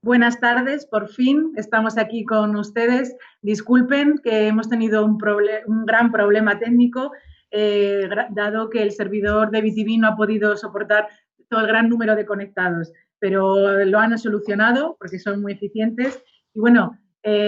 Buenas tardes, por fin estamos aquí con ustedes. Disculpen que hemos tenido un gran problema técnico, dado que el servidor de BTV no ha podido soportar todo el gran número de conectados, pero lo han solucionado porque son muy eficientes. Y bueno,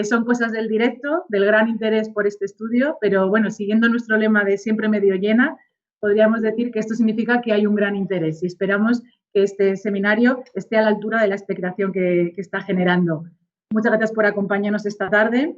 son cosas del directo, del gran interés por este estudio, pero bueno, siguiendo nuestro lema de siempre medio llena, podríamos decir que esto significa que hay un gran interés y esperamos que este seminario esté a la altura de la expectación que está generando. Muchas gracias por acompañarnos esta tarde.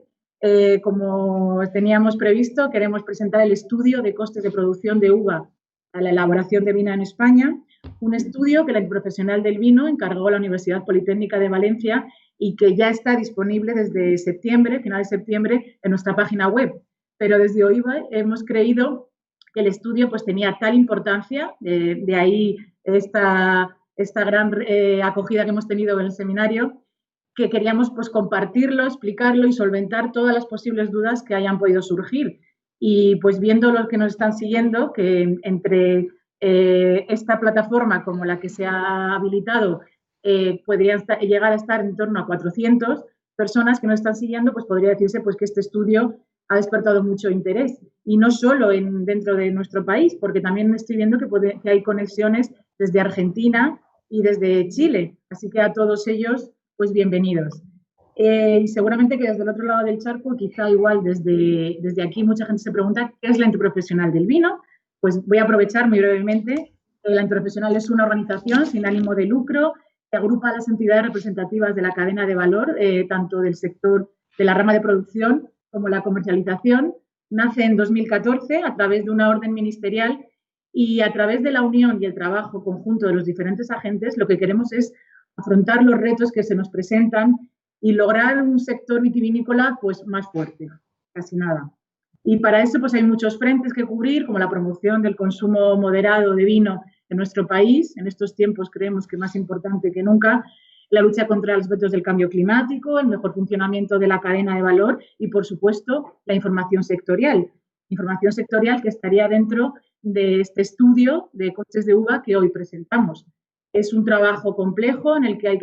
Como teníamos previsto, queremos presentar el estudio de costes de producción de uva a la elaboración de vino en España, un estudio que la Interprofesional del Vino encargó a la Universidad Politécnica de Valencia y que ya está disponible desde septiembre, final de septiembre, en nuestra página web. Pero desde OIVA hemos creído que el estudio pues, tenía tal importancia, de ahí esta gran acogida que hemos tenido en el seminario, que queríamos pues, compartirlo, explicarlo y solventar todas las posibles dudas que hayan podido surgir. Y pues viendo los que nos están siguiendo, que entre esta plataforma como la que se ha habilitado podrían llegar a estar en torno a 400 personas que nos están siguiendo, pues podría decirse pues, que este estudio ha despertado mucho interés. Y no solo dentro de nuestro país, porque también estoy viendo que hay conexiones desde Argentina y desde Chile. Así que a todos ellos, pues bienvenidos. Y seguramente que desde el otro lado del charco, quizá igual desde aquí mucha gente se pregunta ¿qué es la Interprofesional del Vino? Pues voy a aprovechar muy brevemente. La Interprofesional es una organización sin ánimo de lucro que agrupa a las entidades representativas de la cadena de valor, tanto del sector de la rama de producción como la comercialización. Nace en 2014 a través de una orden ministerial y a través de la unión y el trabajo conjunto de los diferentes agentes, lo que queremos es afrontar los retos que se nos presentan y lograr un sector vitivinícola pues, más fuerte, casi nada. Y para eso pues, hay muchos frentes que cubrir, como la promoción del consumo moderado de vino en nuestro país. En estos tiempos creemos que más importante que nunca, la lucha contra los retos del cambio climático, el mejor funcionamiento de la cadena de valor y, por supuesto, la información sectorial. Información sectorial que estaría dentro de este estudio de costes de uva que hoy presentamos. Es un trabajo complejo en el que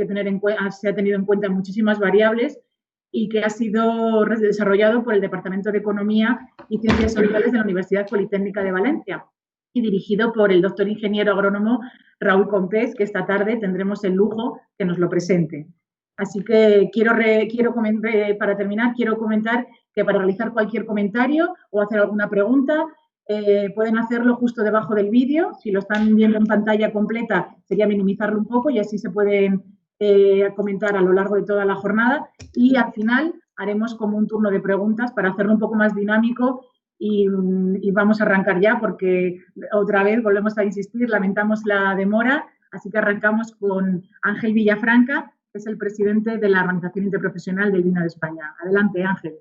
se ha tenido en cuenta muchísimas variables y que ha sido desarrollado por el Departamento de Economía y Ciencias Sociales de la Universidad Politécnica de Valencia y dirigido por el doctor ingeniero agrónomo Raúl Compés, que esta tarde tendremos el lujo que nos lo presente. Así que para terminar, quiero comentar que para realizar cualquier comentario o hacer alguna pregunta, pueden hacerlo justo debajo del vídeo. Si lo están viendo en pantalla completa, sería minimizarlo un poco y así se pueden comentar a lo largo de toda la jornada. Y al final haremos como un turno de preguntas para hacerlo un poco más dinámico y vamos a arrancar ya porque otra vez volvemos a insistir, lamentamos la demora, así que arrancamos con Ángel Villafranca, que es el presidente de la Organización Interprofesional del Vino de España. Adelante, Ángel.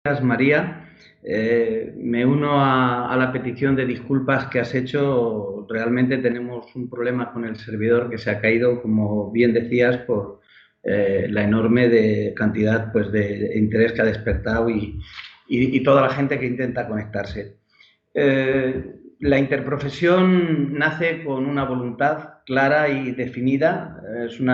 Gracias, María. Me uno a la petición de disculpas que has hecho. Realmente tenemos un problema con el servidor que se ha caído, como bien decías, por la enorme cantidad pues, de interés que ha despertado y toda la gente que intenta conectarse. La interprofesión nace con una voluntad clara y definida. Es un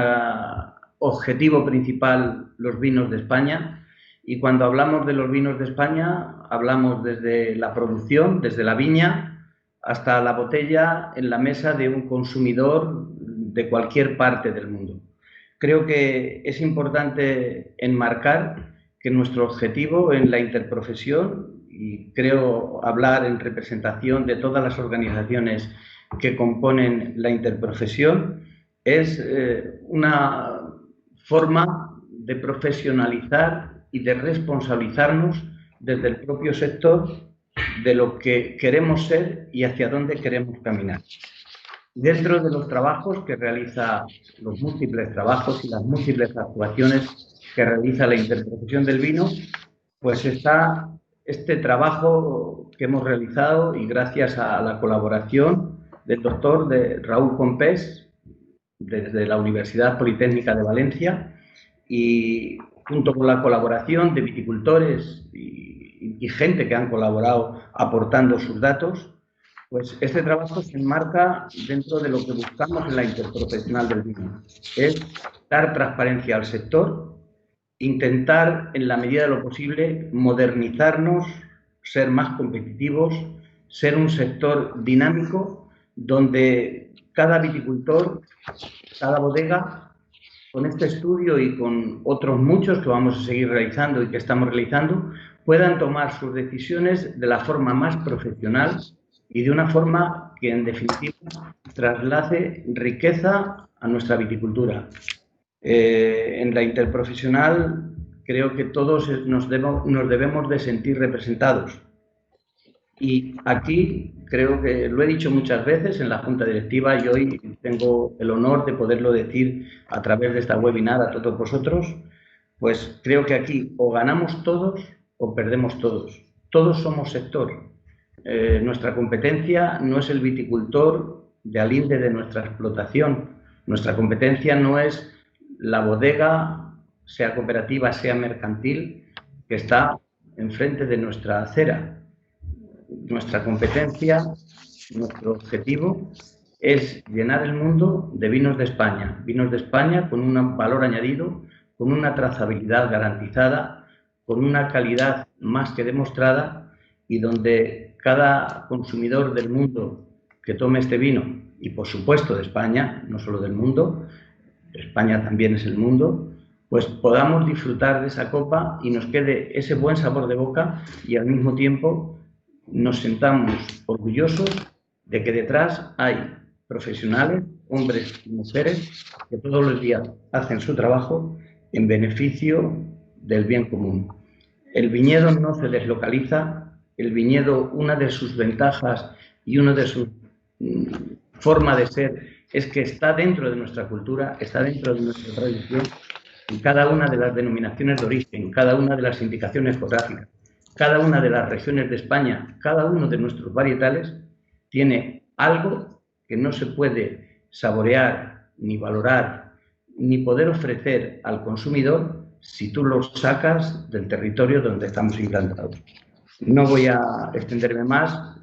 objetivo principal los vinos de España. Y cuando hablamos de los vinos de España, hablamos desde la producción, desde la viña, hasta la botella en la mesa de un consumidor de cualquier parte del mundo. Creo que es importante enmarcar que nuestro objetivo en la interprofesión, y creo hablar en representación de todas las organizaciones que componen la interprofesión, es una forma de profesionalizar y de responsabilizarnos desde el propio sector de lo que queremos ser y hacia dónde queremos caminar. Dentro de los trabajos que realiza, los múltiples trabajos y las múltiples actuaciones que realiza la interprofesión del vino, pues está este trabajo que hemos realizado y gracias a la colaboración del doctor Raúl Compés desde la Universidad Politécnica de Valencia y junto con la colaboración de viticultores y gente que han colaborado aportando sus datos, Pues este trabajo se enmarca dentro de lo que buscamos en la interprofesional del vino. Es dar transparencia al sector, intentar, en la medida de lo posible, modernizarnos, ser más competitivos, ser un sector dinámico donde cada viticultor, cada bodega, con este estudio y con otros muchos que vamos a seguir realizando y que estamos realizando, puedan tomar sus decisiones de la forma más profesional y de una forma que, en definitiva, traslade riqueza a nuestra viticultura. En la interprofesional creo que todos nos debemos de sentir representados. Y aquí creo que lo he dicho muchas veces en la Junta Directiva y hoy tengo el honor de poderlo decir a través de esta webinar a todos vosotros, pues creo que aquí o ganamos todos o perdemos todos. Todos somos sector. Nuestra competencia no es el viticultor de alinde de nuestra explotación. Nuestra competencia no es la bodega, sea cooperativa, sea mercantil, que está enfrente de nuestra acera. Nuestra competencia, nuestro objetivo es llenar el mundo de vinos de España con un valor añadido, con una trazabilidad garantizada, con una calidad más que demostrada y donde cada consumidor del mundo que tome este vino, y por supuesto de España, no solo del mundo, España también es el mundo, pues podamos disfrutar de esa copa y nos quede ese buen sabor de boca y al mismo tiempo nos sentamos orgullosos de que detrás hay profesionales, hombres y mujeres, que todos los días hacen su trabajo en beneficio del bien común. El viñedo no se deslocaliza, el viñedo, una de sus ventajas y una de sus formas de ser es que está dentro de nuestra cultura, está dentro de nuestra tradición, en cada una de las denominaciones de origen, cada una de las indicaciones geográficas, cada una de las regiones de España, cada uno de nuestros varietales tiene algo que no se puede saborear, ni valorar, ni poder ofrecer al consumidor si tú lo sacas del territorio donde estamos implantados. No voy a extenderme más,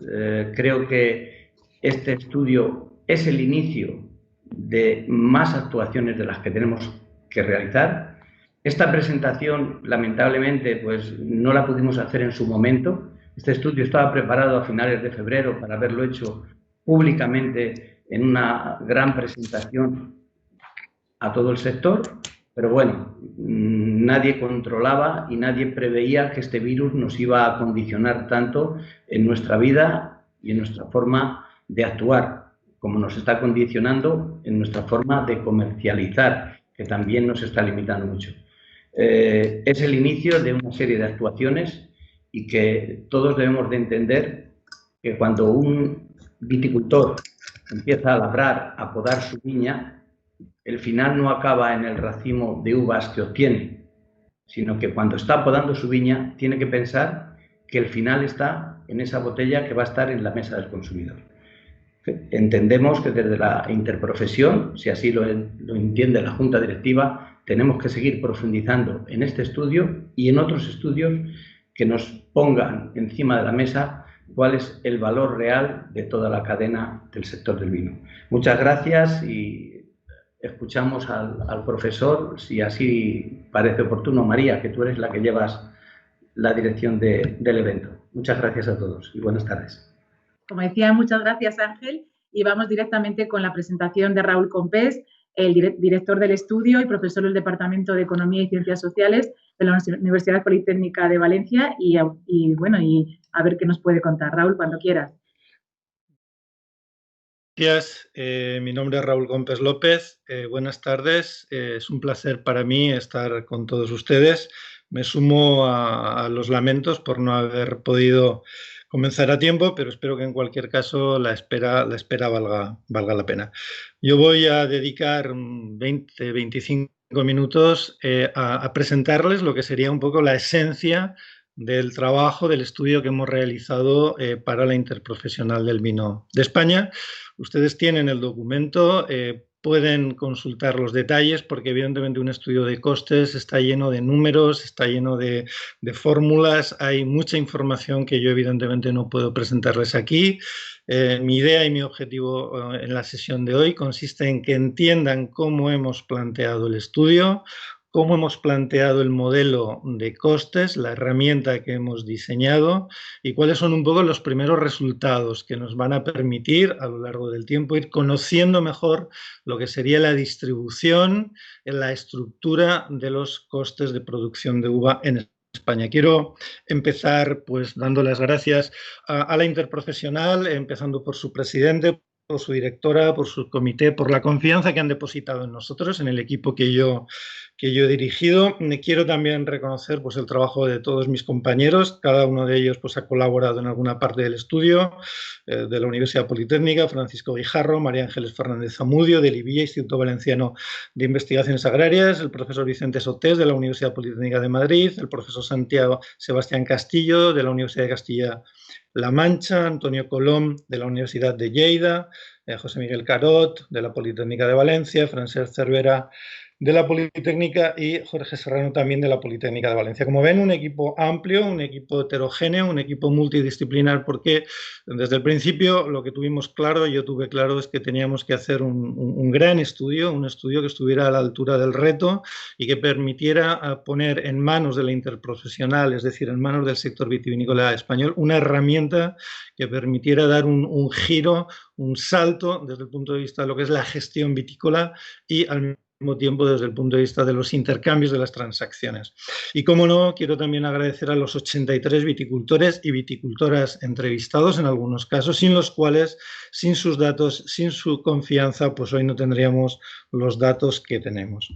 creo que este estudio es el inicio de más actuaciones de las que tenemos que realizar. Esta presentación, lamentablemente, pues no la pudimos hacer en su momento. Este estudio estaba preparado a finales de febrero para haberlo hecho públicamente en una gran presentación a todo el sector, pero bueno, nadie controlaba y nadie preveía que este virus nos iba a condicionar tanto en nuestra vida y en nuestra forma de actuar, como nos está condicionando en nuestra forma de comercializar, que también nos está limitando mucho. Es el inicio de una serie de actuaciones y que todos debemos de entender que cuando un viticultor empieza a labrar, a podar su viña, el final no acaba en el racimo de uvas que obtiene, sino que cuando está podando su viña tiene que pensar que el final está en esa botella que va a estar en la mesa del consumidor. Entendemos que desde la interprofesión, si así lo entiende la Junta Directiva, tenemos que seguir profundizando en este estudio y en otros estudios que nos pongan encima de la mesa cuál es el valor real de toda la cadena del sector del vino. Muchas gracias y escuchamos al profesor, si así parece oportuno. María, que tú eres la que llevas la dirección del evento. Muchas gracias a todos y buenas tardes. Como decía, muchas gracias, Ángel, y vamos directamente con la presentación de Raúl Compés, el director del estudio y profesor del Departamento de Economía y Ciencias Sociales de la Universidad Politécnica de Valencia y a ver qué nos puede contar. Raúl, cuando quieras. Gracias, mi nombre es Raúl Compés López, buenas tardes, es un placer para mí estar con todos ustedes. Me sumo a los lamentos por no haber podido comenzar a tiempo, pero espero que en cualquier caso la espera valga la pena. Yo voy a dedicar 20-25 minutos a presentarles lo que sería un poco la esencia del trabajo, del estudio que hemos realizado para la Interprofesional del Vino de España. Ustedes tienen el documento, pueden consultar los detalles porque evidentemente un estudio de costes está lleno de números, está lleno de fórmulas, hay mucha información que yo evidentemente no puedo presentarles aquí. Mi idea y mi objetivo en la sesión de hoy consiste en que entiendan cómo hemos planteado el estudio, cómo hemos planteado el modelo de costes, la herramienta que hemos diseñado y cuáles son un poco los primeros resultados que nos van a permitir a lo largo del tiempo ir conociendo mejor lo que sería la distribución, la estructura de los costes de producción de uva en España. Quiero empezar pues dando las gracias a la Interprofesional, empezando por su presidente, por su directora, por su comité, por la confianza que han depositado en nosotros, en el equipo que yo he dirigido. Quiero también reconocer pues, el trabajo de todos mis compañeros. Cada uno de ellos pues, ha colaborado en alguna parte del estudio, de la Universidad Politécnica, Francisco Guijarro, María Ángeles Fernández Zamudio, del IBIA, Instituto Valenciano de Investigaciones Agrarias, el profesor Vicente Sotés, de la Universidad Politécnica de Madrid, el profesor Santiago Sebastián Castillo, de la Universidad de Castilla-La Mancha, Antonio Colom, de la Universidad de Lleida, José Miguel Carot, de la Politécnica de Valencia, Francesc Cervera, de la Politécnica y Jorge Serrano también de la Politécnica de Valencia. Como ven, un equipo amplio, un equipo heterogéneo, un equipo multidisciplinar, porque desde el principio lo que tuvimos claro, yo tuve claro, es que teníamos que hacer un gran estudio, un estudio que estuviera a la altura del reto y que permitiera poner en manos de la interprofesional, es decir, en manos del sector vitivinícola español, una herramienta que permitiera dar un giro, un salto desde el punto de vista de lo que es la gestión vitícola y al mismo tiempo desde el punto de vista de los intercambios de las transacciones. Y como no, quiero también agradecer a los 83 viticultores y viticultoras entrevistados en algunos casos, sin los cuales, sin sus datos, sin su confianza, pues hoy no tendríamos los datos que tenemos.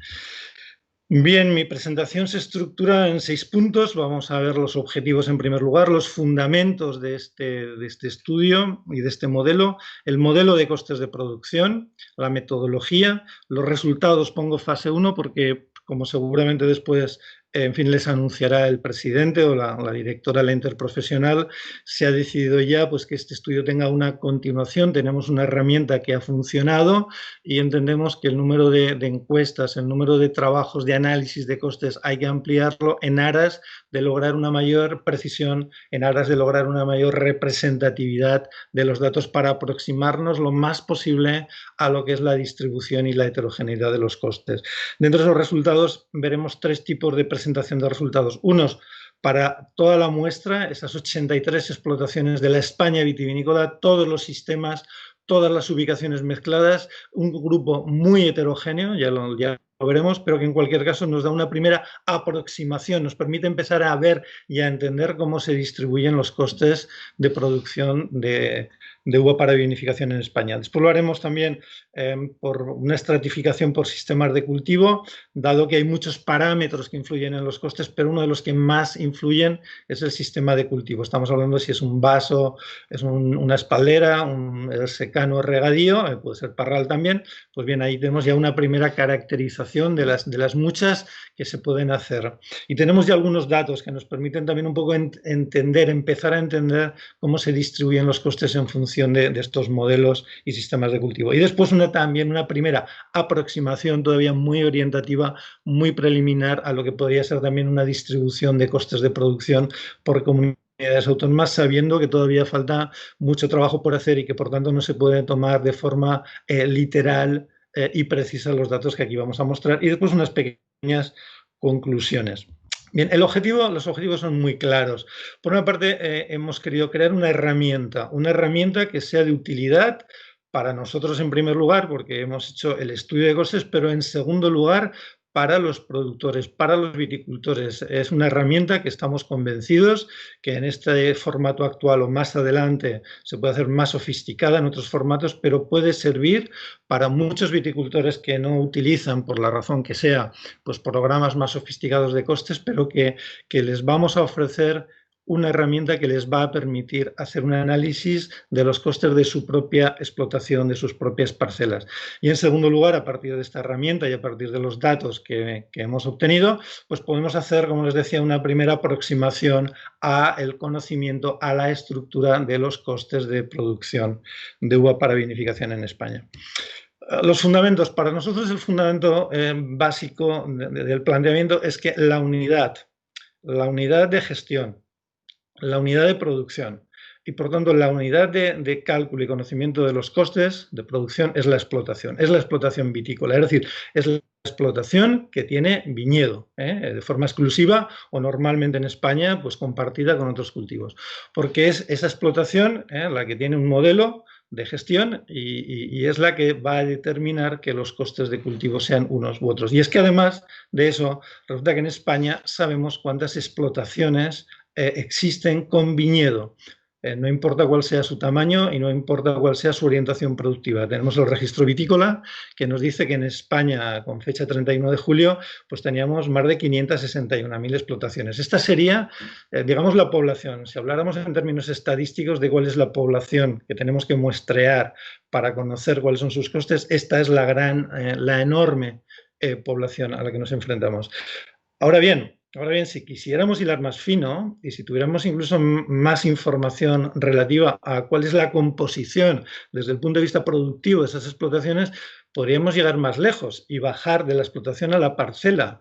Bien, mi presentación se estructura en 6 puntos. Vamos a ver los objetivos en primer lugar, los fundamentos de este estudio y de este modelo, el modelo de costes de producción, la metodología, los resultados. Pongo fase 1 porque, como seguramente después en fin, les anunciará el presidente o la directora de la Interprofesional, se ha decidido ya pues, que este estudio tenga una continuación. Tenemos una herramienta que ha funcionado y entendemos que el número de encuestas, el número de trabajos de análisis de costes hay que ampliarlo en aras de lograr una mayor precisión, en aras de lograr una mayor representatividad de los datos para aproximarnos lo más posible a lo que es la distribución y la heterogeneidad de los costes. Dentro de esos resultados veremos 3 tipos de presentación de resultados. Unos para toda la muestra, esas 83 explotaciones de la España vitivinícola, todos los sistemas, todas las ubicaciones mezcladas, un grupo muy heterogéneo, ya lo veremos, pero que en cualquier caso nos da una primera aproximación, nos permite empezar a ver y a entender cómo se distribuyen los costes de producción de uva para vinificación en España. Después lo haremos también por una estratificación por sistemas de cultivo, dado que hay muchos parámetros que influyen en los costes, pero uno de los que más influyen es el sistema de cultivo. Estamos hablando de si es un vaso, es una espaldera, un secano, regadío, puede ser parral también. Pues bien, ahí tenemos ya una primera caracterización de las muchas que se pueden hacer. Y tenemos ya algunos datos que nos permiten también un poco empezar a entender cómo se distribuyen los costes en función de estos modelos y sistemas de cultivo. Y después también una primera aproximación todavía muy orientativa, muy preliminar a lo que podría ser también una distribución de costes de producción por comunidades autónomas, sabiendo que todavía falta mucho trabajo por hacer y que por tanto no se puede tomar de forma literal y precisa los datos que aquí vamos a mostrar. Y después unas pequeñas conclusiones. Bien, los objetivos son muy claros. Por una parte, hemos querido crear una herramienta que sea de utilidad para nosotros en primer lugar, porque hemos hecho el estudio de costes, pero en segundo lugar, para los productores, para los viticultores. Es una herramienta que estamos convencidos que en este formato actual o más adelante se puede hacer más sofisticada en otros formatos, pero puede servir para muchos viticultores que no utilizan, por la razón que sea, pues programas más sofisticados de costes, pero que les vamos a ofrecer una herramienta que les va a permitir hacer un análisis de los costes de su propia explotación, de sus propias parcelas. Y en segundo lugar, a partir de esta herramienta y a partir de los datos que hemos obtenido, pues podemos hacer, como les decía, una primera aproximación al conocimiento, a la estructura de los costes de producción de uva para vinificación en España. Los fundamentos, para nosotros el fundamento básico del planteamiento es que la unidad de gestión, la unidad de producción y por tanto la unidad de cálculo y conocimiento de los costes de producción es la explotación vitícola, es decir, es la explotación que tiene viñedo, de forma exclusiva o normalmente en España pues compartida con otros cultivos, porque es esa explotación la que tiene un modelo de gestión y es la que va a determinar que los costes de cultivo sean unos u otros. Y es que además de eso, resulta que en España sabemos cuántas explotaciones existen con viñedo. No importa cuál sea su tamaño y no importa cuál sea su orientación productiva. Tenemos el registro vitícola que nos dice que en España, con fecha 31 de julio, pues teníamos más de 561.000 explotaciones. Esta sería, digamos, la población. Si habláramos en términos estadísticos de cuál es la población que tenemos que muestrear para conocer cuáles son sus costes, esta es la enorme población a la que nos enfrentamos. Ahora bien, si quisiéramos hilar más fino y si tuviéramos incluso más información relativa a cuál es la composición desde el punto de vista productivo de esas explotaciones, podríamos llegar más lejos y bajar de la explotación a la parcela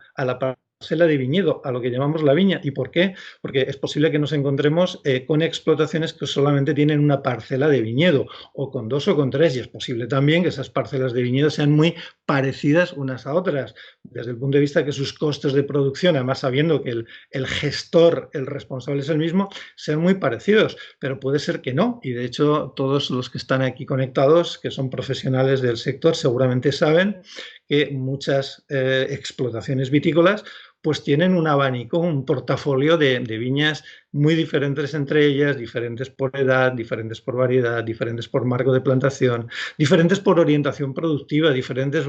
de viñedo, a lo que llamamos la viña. ¿Y por qué? Porque es posible que nos encontremos con explotaciones que solamente tienen una parcela de viñedo, o con 2 o con 3, y es posible también que esas parcelas de viñedo sean muy parecidas unas a otras, desde el punto de vista que sus costes de producción, además sabiendo que el gestor, el responsable es el mismo, sean muy parecidos, pero puede ser que no, y de hecho todos los que están aquí conectados, que son profesionales del sector, seguramente saben que muchas explotaciones vitícolas pues tienen un abanico, un portafolio de viñas muy diferentes entre ellas, diferentes por edad, diferentes por variedad, diferentes por marco de plantación, diferentes por orientación productiva, diferentes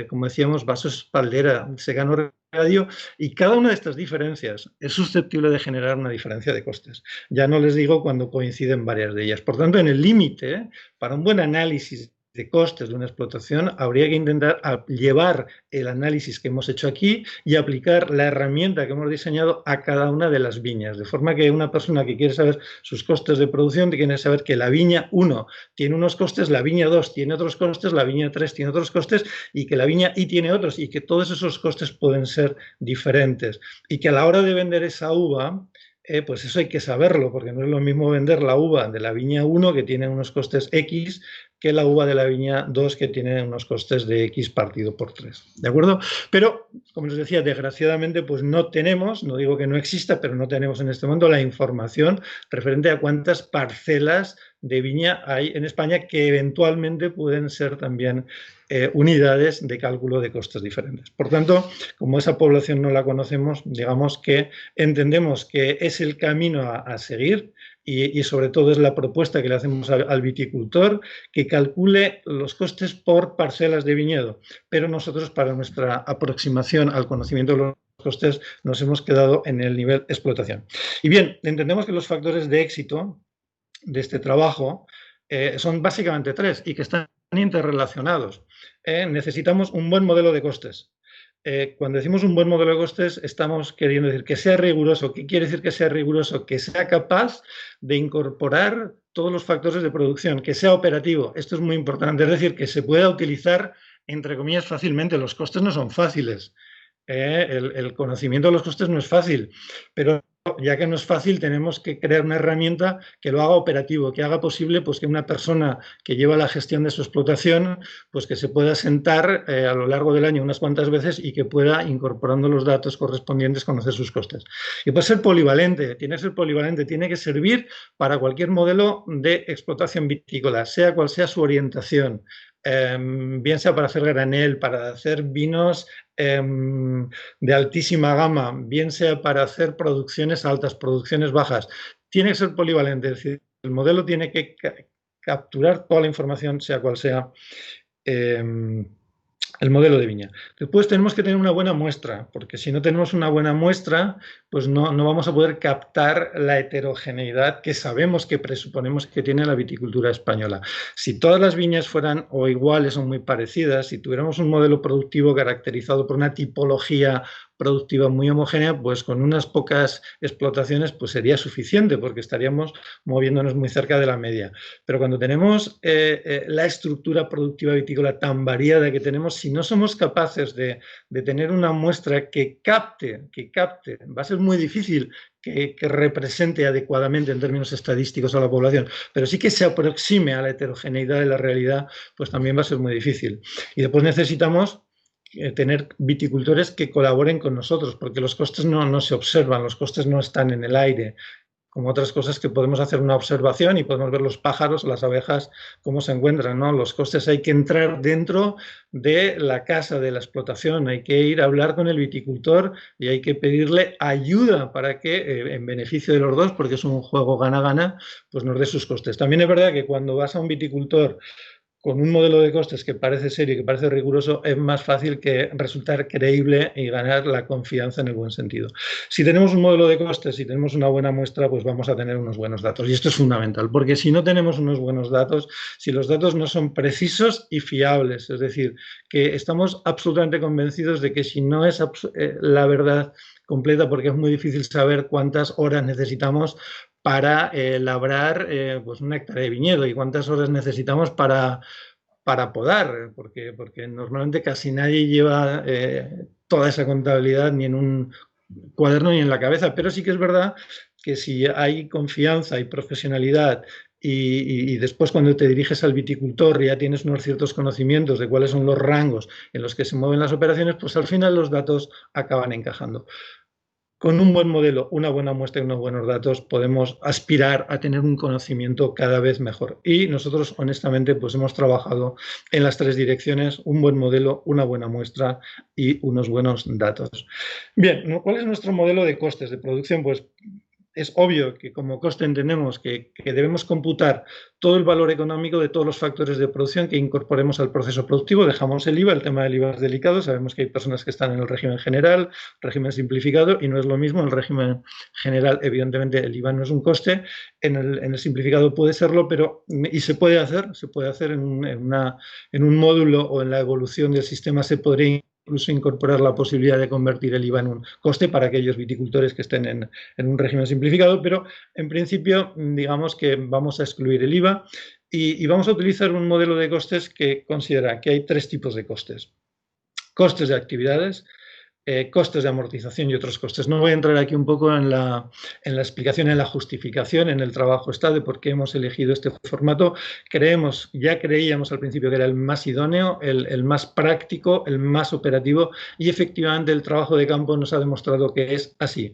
como decíamos, vaso espaldera, secano regadío, y cada una de estas diferencias es susceptible de generar una diferencia de costes. Ya no les digo cuando coinciden varias de ellas. Por tanto, en el límite, para un buen análisis de costes de una explotación, habría que intentar llevar el análisis que hemos hecho aquí y aplicar la herramienta que hemos diseñado a cada una de las viñas, de forma que una persona que quiere saber sus costes de producción tiene que saber que la viña 1 tiene unos costes, la viña 2 tiene otros costes, la viña 3 tiene otros costes y que la viña I tiene otros, y que todos esos costes pueden ser diferentes, y que a la hora de vender esa uva, pues eso hay que saberlo, porque no es lo mismo vender la uva de la viña 1, que tiene unos costes X, que la uva de la viña 2, que tiene unos costes de X partido por 3. ¿De acuerdo? Pero, como les decía, desgraciadamente, pues no tenemos, no digo que no exista, pero no tenemos en este momento la información referente a cuántas parcelas de viña hay en España, que eventualmente pueden ser también unidades de cálculo de costes diferentes. Por tanto, como esa población no la conocemos, digamos que entendemos que es el camino a seguir, y sobre todo es la propuesta que le hacemos al viticultor, que calcule los costes por parcelas de viñedo. Pero nosotros, para nuestra aproximación al conocimiento de los costes, nos hemos quedado en el nivel explotación. Y bien, entendemos que los factores de éxito de este trabajo son básicamente 3 y que están interrelacionados. Necesitamos un buen modelo de costes. Cuando decimos un buen modelo de costes, estamos queriendo decir que sea riguroso. ¿Qué quiere decir que sea riguroso? Que sea capaz de incorporar todos los factores de producción, que sea operativo. Esto es muy importante, es decir, que se pueda utilizar, entre comillas, fácilmente. Los costes no son fáciles. El conocimiento de los costes no es fácil, pero ya que no es fácil, tenemos que crear una herramienta que lo haga operativo, que haga posible pues, que una persona que lleva la gestión de su explotación, pues que se pueda sentar a lo largo del año unas cuantas veces y que pueda, incorporando los datos correspondientes, conocer sus costes. Y puede ser polivalente, tiene que servir para cualquier modelo de explotación vitícola, sea cual sea su orientación. Bien sea para hacer granel, para hacer vinos de altísima gama, bien sea para hacer producciones altas, producciones bajas. Tiene que ser polivalente, es decir, el modelo tiene que capturar toda la información, sea cual sea el modelo de viña. Después tenemos que tener una buena muestra, porque si no tenemos una buena muestra, pues no vamos a poder captar la heterogeneidad que sabemos, que presuponemos que tiene la viticultura española. Si todas las viñas fueran o iguales o muy parecidas, si tuviéramos un modelo productivo caracterizado por una tipología productiva muy homogénea, pues con unas pocas explotaciones pues sería suficiente porque estaríamos moviéndonos muy cerca de la media. Pero cuando tenemos la estructura productiva vitícola tan variada que tenemos, si no somos capaces de tener una muestra que capte, va a ser muy difícil que represente adecuadamente en términos estadísticos a la población, pero sí que se aproxime a la heterogeneidad de la realidad, pues también va a ser muy difícil. Y después necesitamos tener viticultores que colaboren con nosotros, porque los costes no se observan, los costes no están en el aire, como otras cosas que podemos hacer una observación y podemos ver los pájaros o las abejas cómo se encuentran, ¿no? Los costes hay que entrar dentro de la casa, de la explotación, hay que ir a hablar con el viticultor y hay que pedirle ayuda para que, en beneficio de los dos, porque es un juego gana-gana, pues nos dé sus costes. También es verdad que cuando vas a un viticultor con un modelo de costes que parece serio y que parece riguroso, es más fácil que resultar creíble y ganar la confianza en el buen sentido. Si tenemos un modelo de costes, si tenemos una buena muestra, pues vamos a tener unos buenos datos. Y esto es fundamental, porque si no tenemos unos buenos datos, si los datos no son precisos y fiables, es decir, que estamos absolutamente convencidos de que si no es la verdad completa, porque es muy difícil saber cuántas horas necesitamos para labrar pues una hectárea de viñedo y cuántas horas necesitamos para podar, porque normalmente casi nadie lleva toda esa contabilidad ni en un cuaderno ni en la cabeza, pero sí que es verdad que si hay confianza y profesionalidad y después cuando te diriges al viticultor ya tienes unos ciertos conocimientos de cuáles son los rangos en los que se mueven las operaciones, pues al final los datos acaban encajando. Con un buen modelo, una buena muestra y unos buenos datos podemos aspirar a tener un conocimiento cada vez mejor. Y nosotros, honestamente, pues hemos trabajado en las tres direcciones: un buen modelo, una buena muestra y unos buenos datos. Bien, ¿cuál es nuestro modelo de costes de producción? Pues es obvio que como coste entendemos que debemos computar todo el valor económico de todos los factores de producción que incorporemos al proceso productivo. Dejamos el IVA, el tema del IVA es delicado, sabemos que hay personas que están en el régimen general, régimen simplificado, y no es lo mismo. En el régimen general, evidentemente, el IVA no es un coste, en el simplificado puede serlo, pero y se puede hacer en un módulo o en la evolución del sistema se podría incluso incorporar la posibilidad de convertir el IVA en un coste para aquellos viticultores que estén en un régimen simplificado, pero en principio digamos que vamos a excluir el IVA y vamos a utilizar un modelo de costes que considera que hay tres tipos de costes: costes de actividades, costes de amortización y otros costes. No voy a entrar aquí un poco en la explicación, en la justificación, en el trabajo está de por qué hemos elegido este formato. Ya creíamos al principio que era el más idóneo, el más práctico, el más operativo, y efectivamente el trabajo de campo nos ha demostrado que es así.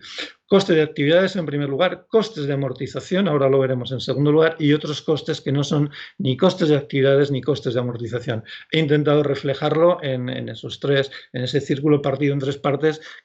Coste de actividades en primer lugar, costes de amortización, ahora lo veremos en segundo lugar, y otros costes que no son ni costes de actividades ni costes de amortización. He intentado reflejarlo en esos tres, en ese círculo partido en tres partes.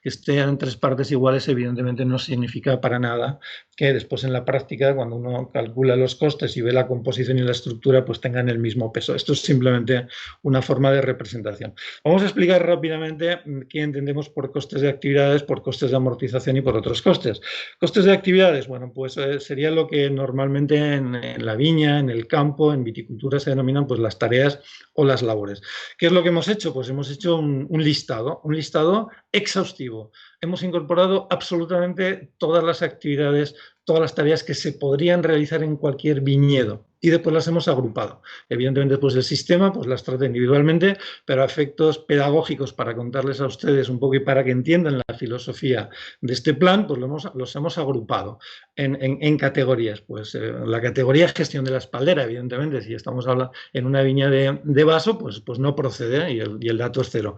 Que estén en tres partes iguales evidentemente no significa para nada que después en la práctica, cuando uno calcula los costes y ve la composición y la estructura, pues tengan el mismo peso. Esto es simplemente una forma de representación. Vamos a explicar rápidamente qué entendemos por costes de actividades, por costes de amortización y por otros costes. Costes de actividades, bueno, pues sería lo que normalmente en la viña, en el campo, en viticultura se denominan pues las tareas o las labores. ¿Qué es lo que hemos hecho? Pues hemos hecho un listado exhaustivo. Hemos incorporado absolutamente todas las actividades, todas las tareas que se podrían realizar en cualquier viñedo y después las hemos agrupado. Evidentemente, después del sistema pues las trata individualmente, pero a efectos pedagógicos, para contarles a ustedes un poco y para que entiendan la filosofía de este plan, pues los hemos agrupado en categorías. Pues la categoría gestión de la espaldera, evidentemente, si estamos hablando en una viña de vaso, pues no procede y el dato es 0.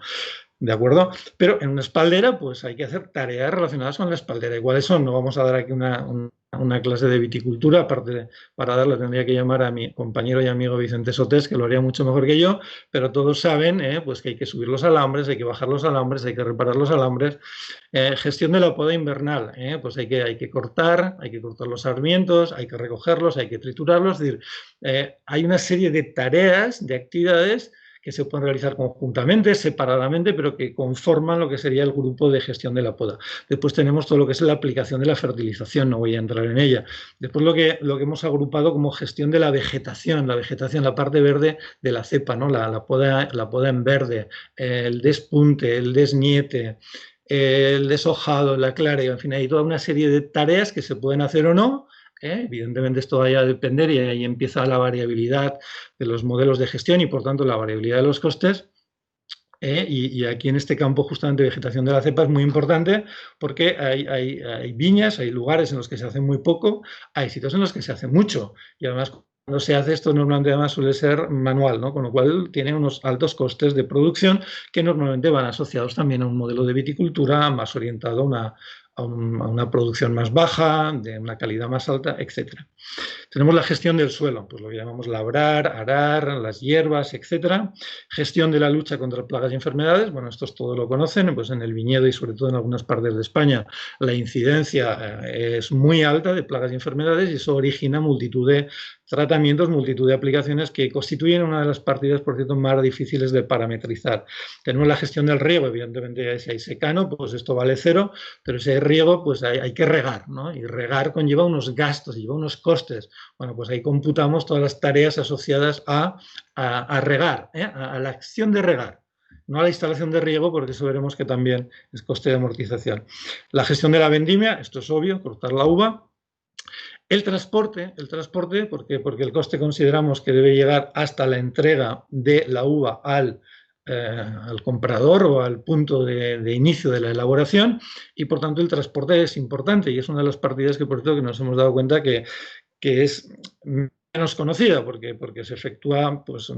¿De acuerdo? Pero en una espaldera pues hay que hacer tareas relacionadas con la espaldera. ¿Y cuáles son? No vamos a dar aquí una clase de viticultura, aparte para darla tendría que llamar a mi compañero y amigo Vicente Sotés, que lo haría mucho mejor que yo, pero todos saben pues que hay que subir los alambres, hay que bajar los alambres, hay que reparar los alambres. Gestión de la poda invernal, pues hay que cortar los sarmientos, hay que recogerlos, hay que triturarlos. Es decir, hay una serie de tareas, de actividades que se pueden realizar conjuntamente, separadamente, pero que conforman lo que sería el grupo de gestión de la poda. Después tenemos todo lo que es la aplicación de la fertilización, no voy a entrar en ella. Después lo que hemos agrupado como gestión de la vegetación, la parte verde de la cepa, ¿no? La poda en verde, el despunte, el desniete, el deshojado, la clarea, en fin, hay toda una serie de tareas que se pueden hacer o no. Evidentemente esto va a depender y ahí empieza la variabilidad de los modelos de gestión y por tanto la variabilidad de los costes. Y aquí en este campo justamente vegetación de la cepa es muy importante porque hay viñas, hay lugares en los que se hace muy poco, hay sitios en los que se hace mucho y además cuando se hace esto normalmente además suele ser manual, ¿no? Con lo cual tiene unos altos costes de producción que normalmente van asociados también a un modelo de viticultura más orientado a una producción más baja, de una calidad más alta, etc. Tenemos la gestión del suelo, pues lo que llamamos labrar, arar, las hierbas, etcétera. Gestión de la lucha contra plagas y enfermedades, bueno, estos todos lo conocen, pues en el viñedo y sobre todo en algunas partes de España la incidencia es muy alta de plagas y enfermedades y eso origina multitud de tratamientos, multitud de aplicaciones que constituyen una de las partidas, por cierto, más difíciles de parametrizar. Tenemos la gestión del riego, evidentemente si hay secano, pues esto vale cero, pero si hay riego, pues hay que regar, ¿no? Y regar conlleva unos gastos, lleva unos costes. Bueno, pues ahí computamos todas las tareas asociadas a regar, a la acción de regar. No a la instalación de riego, porque eso veremos que también es coste de amortización. La gestión de la vendimia, esto es obvio, cortar la uva. El transporte, porque el coste consideramos que debe llegar hasta la entrega de la uva al comprador o al punto de inicio de la elaboración y por tanto el transporte es importante y es una de las partidas que por cierto que nos hemos dado cuenta que es menos conocida porque se efectúa pues,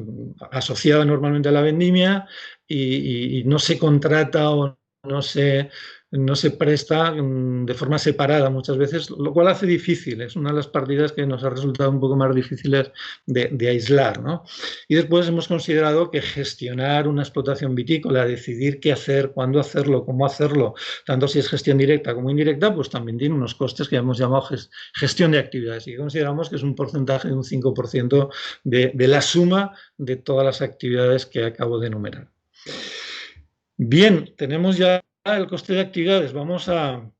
asociada normalmente a la vendimia y no se contrata o no se presta de forma separada muchas veces, lo cual hace difícil, es una de las partidas que nos ha resultado un poco más difíciles de aislar, ¿no? Y después hemos considerado que gestionar una explotación vitícola, decidir qué hacer, cuándo hacerlo, cómo hacerlo, tanto si es gestión directa como indirecta, pues también tiene unos costes que hemos llamado gestión de actividades y que consideramos que es un porcentaje de un 5% de la suma de todas las actividades que acabo de enumerar. Bien, tenemos ya el coste de actividades. Vamos a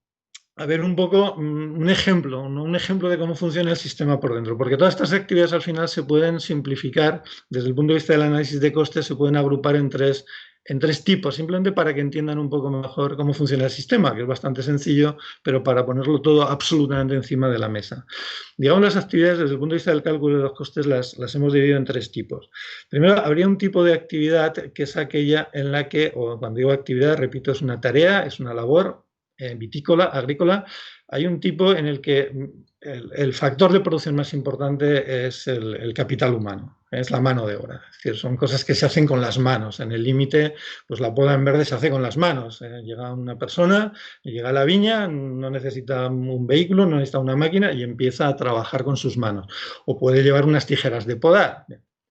ver un poco un ejemplo de cómo funciona el sistema por dentro, porque todas estas actividades al final se pueden simplificar desde el punto de vista del análisis de costes, se pueden agrupar en tres tipos, simplemente para que entiendan un poco mejor cómo funciona el sistema, que es bastante sencillo, pero para ponerlo todo absolutamente encima de la mesa. Digamos, las actividades desde el punto de vista del cálculo de los costes las hemos dividido en tres tipos. Primero, habría un tipo de actividad que es aquella en la que, o cuando digo actividad, repito, es una tarea, es una labor vitícola, agrícola. Hay un tipo en el que el factor de producción más importante es el capital humano, es la mano de obra. Es decir, son cosas que se hacen con las manos. En el límite, pues la poda en verde se hace con las manos. Llega una persona, llega a la viña, no necesita un vehículo, no necesita una máquina y empieza a trabajar con sus manos. O puede llevar unas tijeras de podar.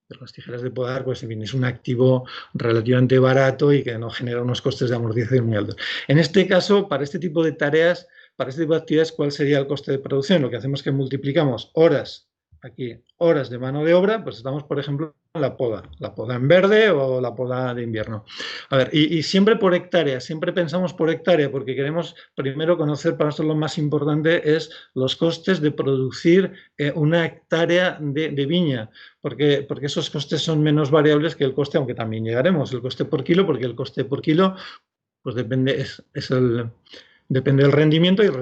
Pero las tijeras de podar, pues es un activo relativamente barato y que no genera unos costes de amortización muy altos. En este caso, para este tipo de tareas, para este tipo de actividades, ¿cuál sería el coste de producción? Lo que hacemos es que multiplicamos horas de mano de obra, pues estamos, por ejemplo, en la poda en verde o la poda de invierno. A ver, y siempre por hectárea, siempre pensamos por hectárea, porque queremos primero conocer, para nosotros lo más importante es los costes de producir una hectárea de viña, porque esos costes son menos variables que el coste, aunque también llegaremos, el coste por kilo, porque el coste por kilo, pues depende, depende del rendimiento y el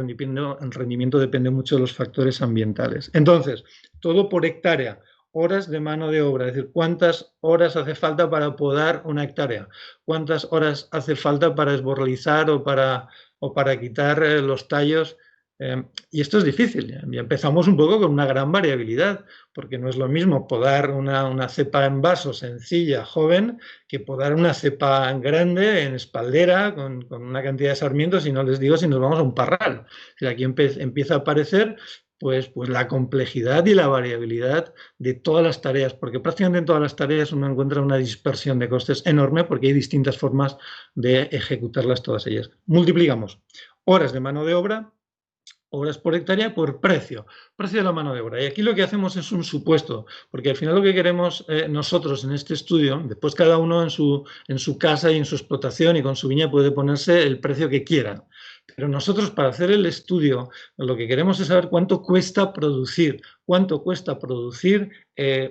rendimiento depende mucho de los factores ambientales. Entonces, todo por hectárea, horas de mano de obra, es decir, cuántas horas hace falta para podar una hectárea, cuántas horas hace falta para esborlizar o para quitar los tallos. Y esto es difícil, ya empezamos un poco con una gran variabilidad, porque no es lo mismo podar una cepa en vaso sencilla, joven, que podar una cepa grande, en espaldera, con una cantidad de sarmientos, y no les digo si nos vamos a un parral. O sea, aquí empieza a aparecer pues la complejidad y la variabilidad de todas las tareas, porque prácticamente en todas las tareas uno encuentra una dispersión de costes enorme, porque hay distintas formas de ejecutarlas todas ellas. Multiplicamos horas de mano de obra, horas por hectárea por precio de la mano de obra. Y aquí lo que hacemos es un supuesto, porque al final lo que queremos nosotros en este estudio, después cada uno en su casa y en su explotación y con su viña puede ponerse el precio que quiera. Pero nosotros, para hacer el estudio, lo que queremos es saber cuánto cuesta producir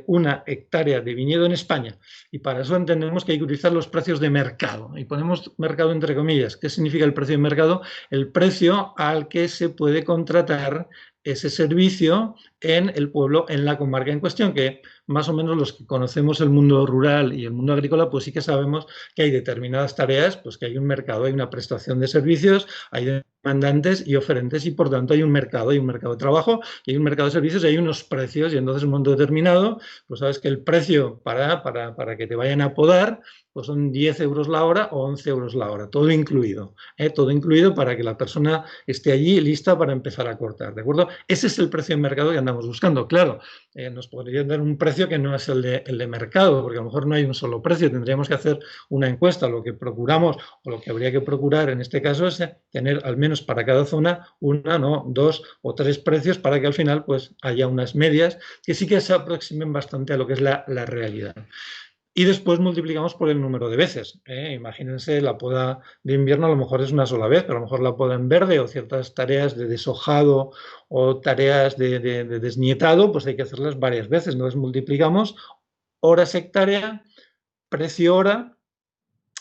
una hectárea de viñedo en España. Y para eso entendemos que hay que utilizar los precios de mercado. Y ponemos mercado entre comillas. ¿Qué significa el precio de mercado? El precio al que se puede contratar ese servicio en el pueblo, en la comarca en cuestión, que más o menos los que conocemos el mundo rural y el mundo agrícola, pues sí que sabemos que hay determinadas tareas, pues que hay un mercado, hay una prestación de servicios, hay demandantes y oferentes, y por tanto hay un mercado de trabajo, y hay un mercado de servicios, y hay unos precios, y entonces en un momento determinado, pues sabes que el precio para que te vayan a podar, pues son 10 euros la hora o 11 euros la hora, todo incluido para que la persona esté allí lista para empezar a cortar, ¿de acuerdo? Ese es el precio de mercado que andamos buscando. Claro, nos podrían dar un precio que no es el de mercado, porque a lo mejor no hay un solo precio, tendríamos que hacer una encuesta. Lo que procuramos, o lo que habría que procurar en este caso, es tener al menos para cada zona una, no, 2 o 3 precios, para que al final pues haya unas medias que sí que se aproximen bastante a lo que es la realidad. Y después multiplicamos por el número de veces. Imagínense, la poda de invierno a lo mejor es una sola vez, pero a lo mejor la poda en verde o ciertas tareas de deshojado o tareas de desnietado, pues hay que hacerlas varias veces. Entonces multiplicamos horas hectárea, precio hora.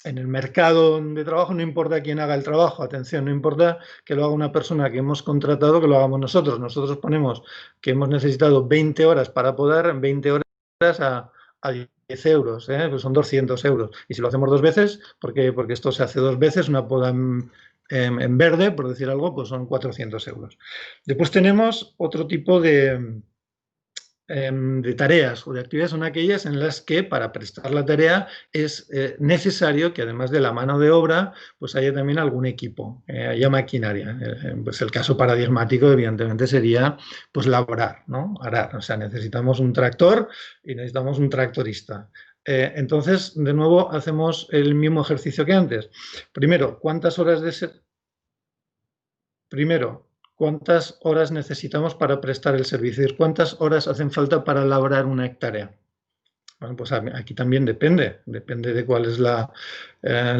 En el mercado de trabajo no importa quién haga el trabajo, atención, no importa que lo haga una persona que hemos contratado, que lo hagamos nosotros. Nosotros ponemos que hemos necesitado 20 horas para podar, 20 horas a 10 euros, pues son 200 euros. Y si lo hacemos 2 veces, porque esto se hace 2 veces, una poda en verde, por decir algo, pues son 400 euros. Después tenemos otro tipo de tareas o de actividades, son aquellas en las que para prestar la tarea es necesario que, además de la mano de obra, pues haya también algún equipo, haya maquinaria. Pues el caso paradigmático, evidentemente, sería pues labrar, ¿no? Arar. O sea, necesitamos un tractor y necesitamos un tractorista. Entonces, de nuevo, hacemos el mismo ejercicio que antes. Primero, ¿cuántas horas ¿cuántas horas necesitamos para prestar el servicio? ¿Cuántas horas hacen falta para labrar una hectárea? Bueno, pues aquí también depende de cuál es la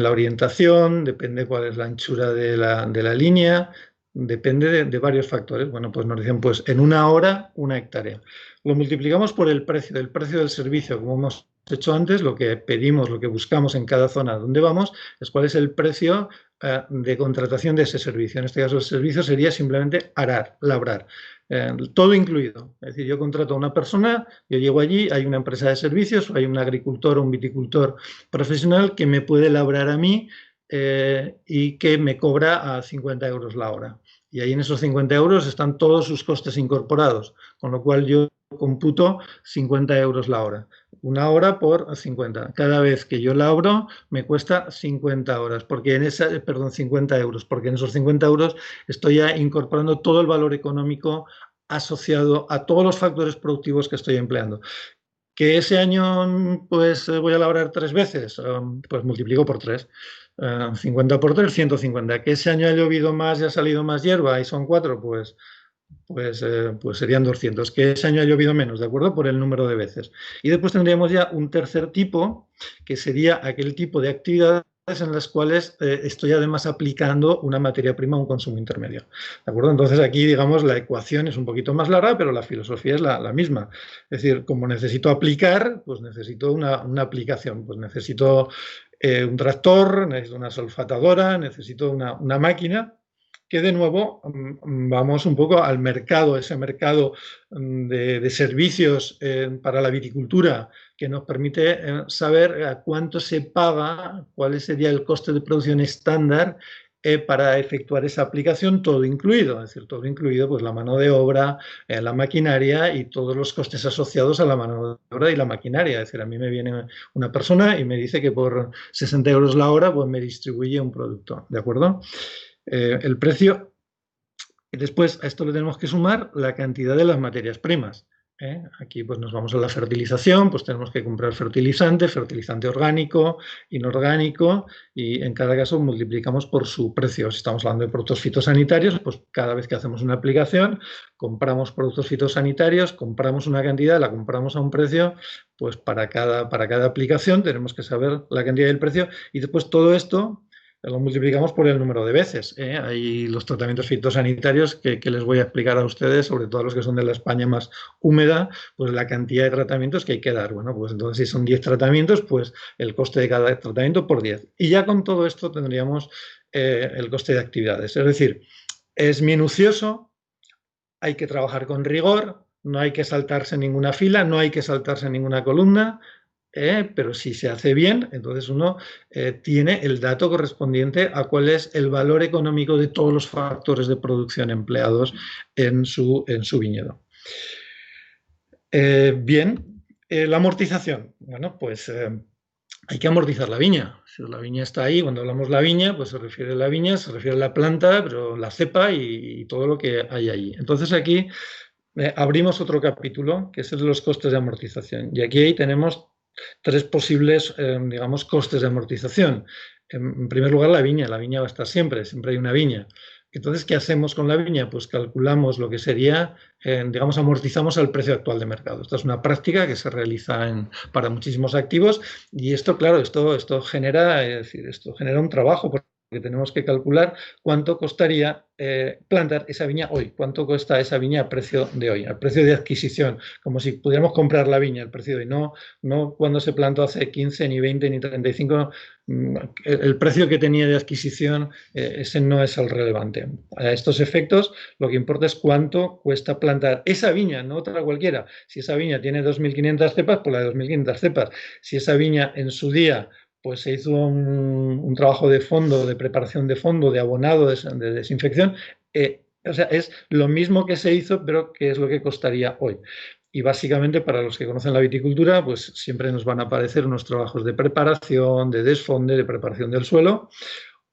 orientación, depende cuál es la anchura de la línea, depende de varios factores. Bueno, pues nos dicen, pues en una hora, una hectárea. Lo multiplicamos por el precio del servicio, como hemos hecho antes. Lo que pedimos, lo que buscamos en cada zona donde vamos, es cuál es el precio de contratación de ese servicio. En este caso, el servicio sería simplemente arar, labrar. Todo incluido. Es decir, yo contrato a una persona, yo llego allí, hay una empresa de servicios, o hay un agricultor o un viticultor profesional que me puede labrar a mí y que me cobra a 50 euros la hora. Y ahí en esos 50 euros están todos sus costes incorporados, con lo cual yo computo 50 euros la hora. Una hora por 50. Cada vez que yo labro me cuesta 50 horas, porque 50 euros, porque en esos 50 euros estoy ya incorporando todo el valor económico asociado a todos los factores productivos que estoy empleando. ¿Que ese año pues voy a labrar 3 veces? Pues multiplico por 3. 50 por 3, 150. ¿Que ese año ha llovido más y ha salido más hierba y son 4? Pues serían 200. ¿Que ese año ha llovido menos? ¿De acuerdo? Por el número de veces. Y después tendríamos ya un tercer tipo, que sería aquel tipo de actividades en las cuales estoy además aplicando una materia prima a un consumo intermedio. ¿De acuerdo? Entonces aquí, digamos, la ecuación es un poquito más larga, pero la filosofía es la misma. Es decir, como necesito aplicar, pues necesito una aplicación. Pues necesito un tractor, necesito una solfatadora, necesito una máquina, que de nuevo vamos un poco al mercado, ese mercado de servicios para la viticultura, que nos permite saber a cuánto se paga, cuál sería el coste de producción estándar para efectuar esa aplicación, todo incluido, es decir, todo incluido, pues la mano de obra, la maquinaria y todos los costes asociados a la mano de obra y la maquinaria. Es decir, a mí me viene una persona y me dice que por 60 euros la hora pues me distribuye un producto, ¿de acuerdo? El precio, y después a esto le tenemos que sumar la cantidad de las materias primas. Aquí pues nos vamos a la fertilización, pues tenemos que comprar fertilizante orgánico, inorgánico, y en cada caso multiplicamos por su precio. Si estamos hablando de productos fitosanitarios, pues cada vez que hacemos una aplicación, compramos productos fitosanitarios, compramos una cantidad, la compramos a un precio, pues para cada aplicación tenemos que saber la cantidad y el precio, y después todo esto lo multiplicamos por el número de veces. Hay los tratamientos fitosanitarios que les voy a explicar a ustedes, sobre todo a los que son de la España más húmeda, pues la cantidad de tratamientos que hay que dar. Bueno, pues entonces si son 10 tratamientos, pues el coste de cada tratamiento por 10. Y ya con todo esto tendríamos el coste de actividades. Es decir, es minucioso, hay que trabajar con rigor, no hay que saltarse ninguna fila, no hay que saltarse ninguna columna, pero si se hace bien, entonces uno tiene el dato correspondiente a cuál es el valor económico de todos los factores de producción empleados en su viñedo. Bien, la amortización. Bueno, pues hay que amortizar la viña. Si la viña está ahí, cuando hablamos de la viña, pues se refiere a la viña, se refiere a la planta, pero la cepa y todo lo que hay allí. Entonces aquí abrimos otro capítulo, que es el de los costes de amortización. Y aquí tenemos tres posibles, digamos, costes de amortización. En primer lugar, la viña va a estar siempre hay una viña. Entonces, ¿qué hacemos con la viña? Pues calculamos lo que sería, digamos, amortizamos al precio actual de mercado. Esta es una práctica que se realiza para muchísimos activos y esto, claro, esto genera un trabajo porque tenemos que calcular cuánto costaría plantar esa viña hoy, cuánto cuesta esa viña a precio de hoy, al precio de adquisición, como si pudiéramos comprar la viña al precio de hoy, no cuando se plantó hace 15, ni 20, ni 35, el precio que tenía de adquisición, ese no es el relevante. A estos efectos, lo que importa es cuánto cuesta plantar esa viña, no otra cualquiera. Si esa viña tiene 2.500 cepas, pues la de 2.500 cepas. Si esa viña en su día pues se hizo un trabajo de fondo, de preparación de fondo, de abonado, de desinfección. O sea, es lo mismo que se hizo, pero que es lo que costaría hoy. Y básicamente, para los que conocen la viticultura, pues siempre nos van a aparecer unos trabajos de preparación, de desfonde, de preparación del suelo,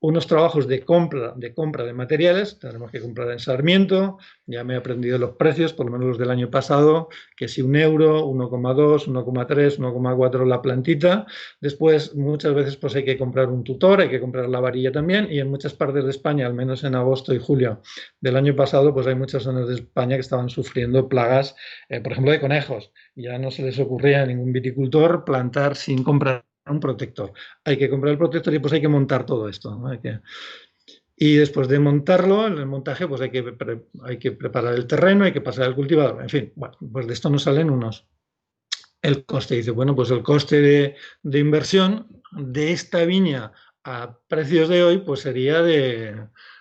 unos trabajos de compra de materiales. Tenemos que comprar en Sarmiento, ya me he aprendido los precios, por lo menos los del año pasado, que si 1 euro, 1,2, 1,3, 1,4 la plantita. Después, muchas veces pues hay que comprar un tutor, hay que comprar la varilla también, y en muchas partes de España, al menos en agosto y julio del año pasado, pues hay muchas zonas de España que estaban sufriendo plagas, por ejemplo, de conejos. Ya no se les ocurría a ningún viticultor plantar sin comprar un protector. Hay que comprar el protector y pues hay que montar todo esto, ¿no? Y después de montarlo, en el montaje, pues hay que preparar el terreno, hay que pasar al cultivador. En fin, bueno, pues de esto nos salen el coste. Dice, bueno, pues el coste de inversión de esta viña a precios de hoy, pues sería de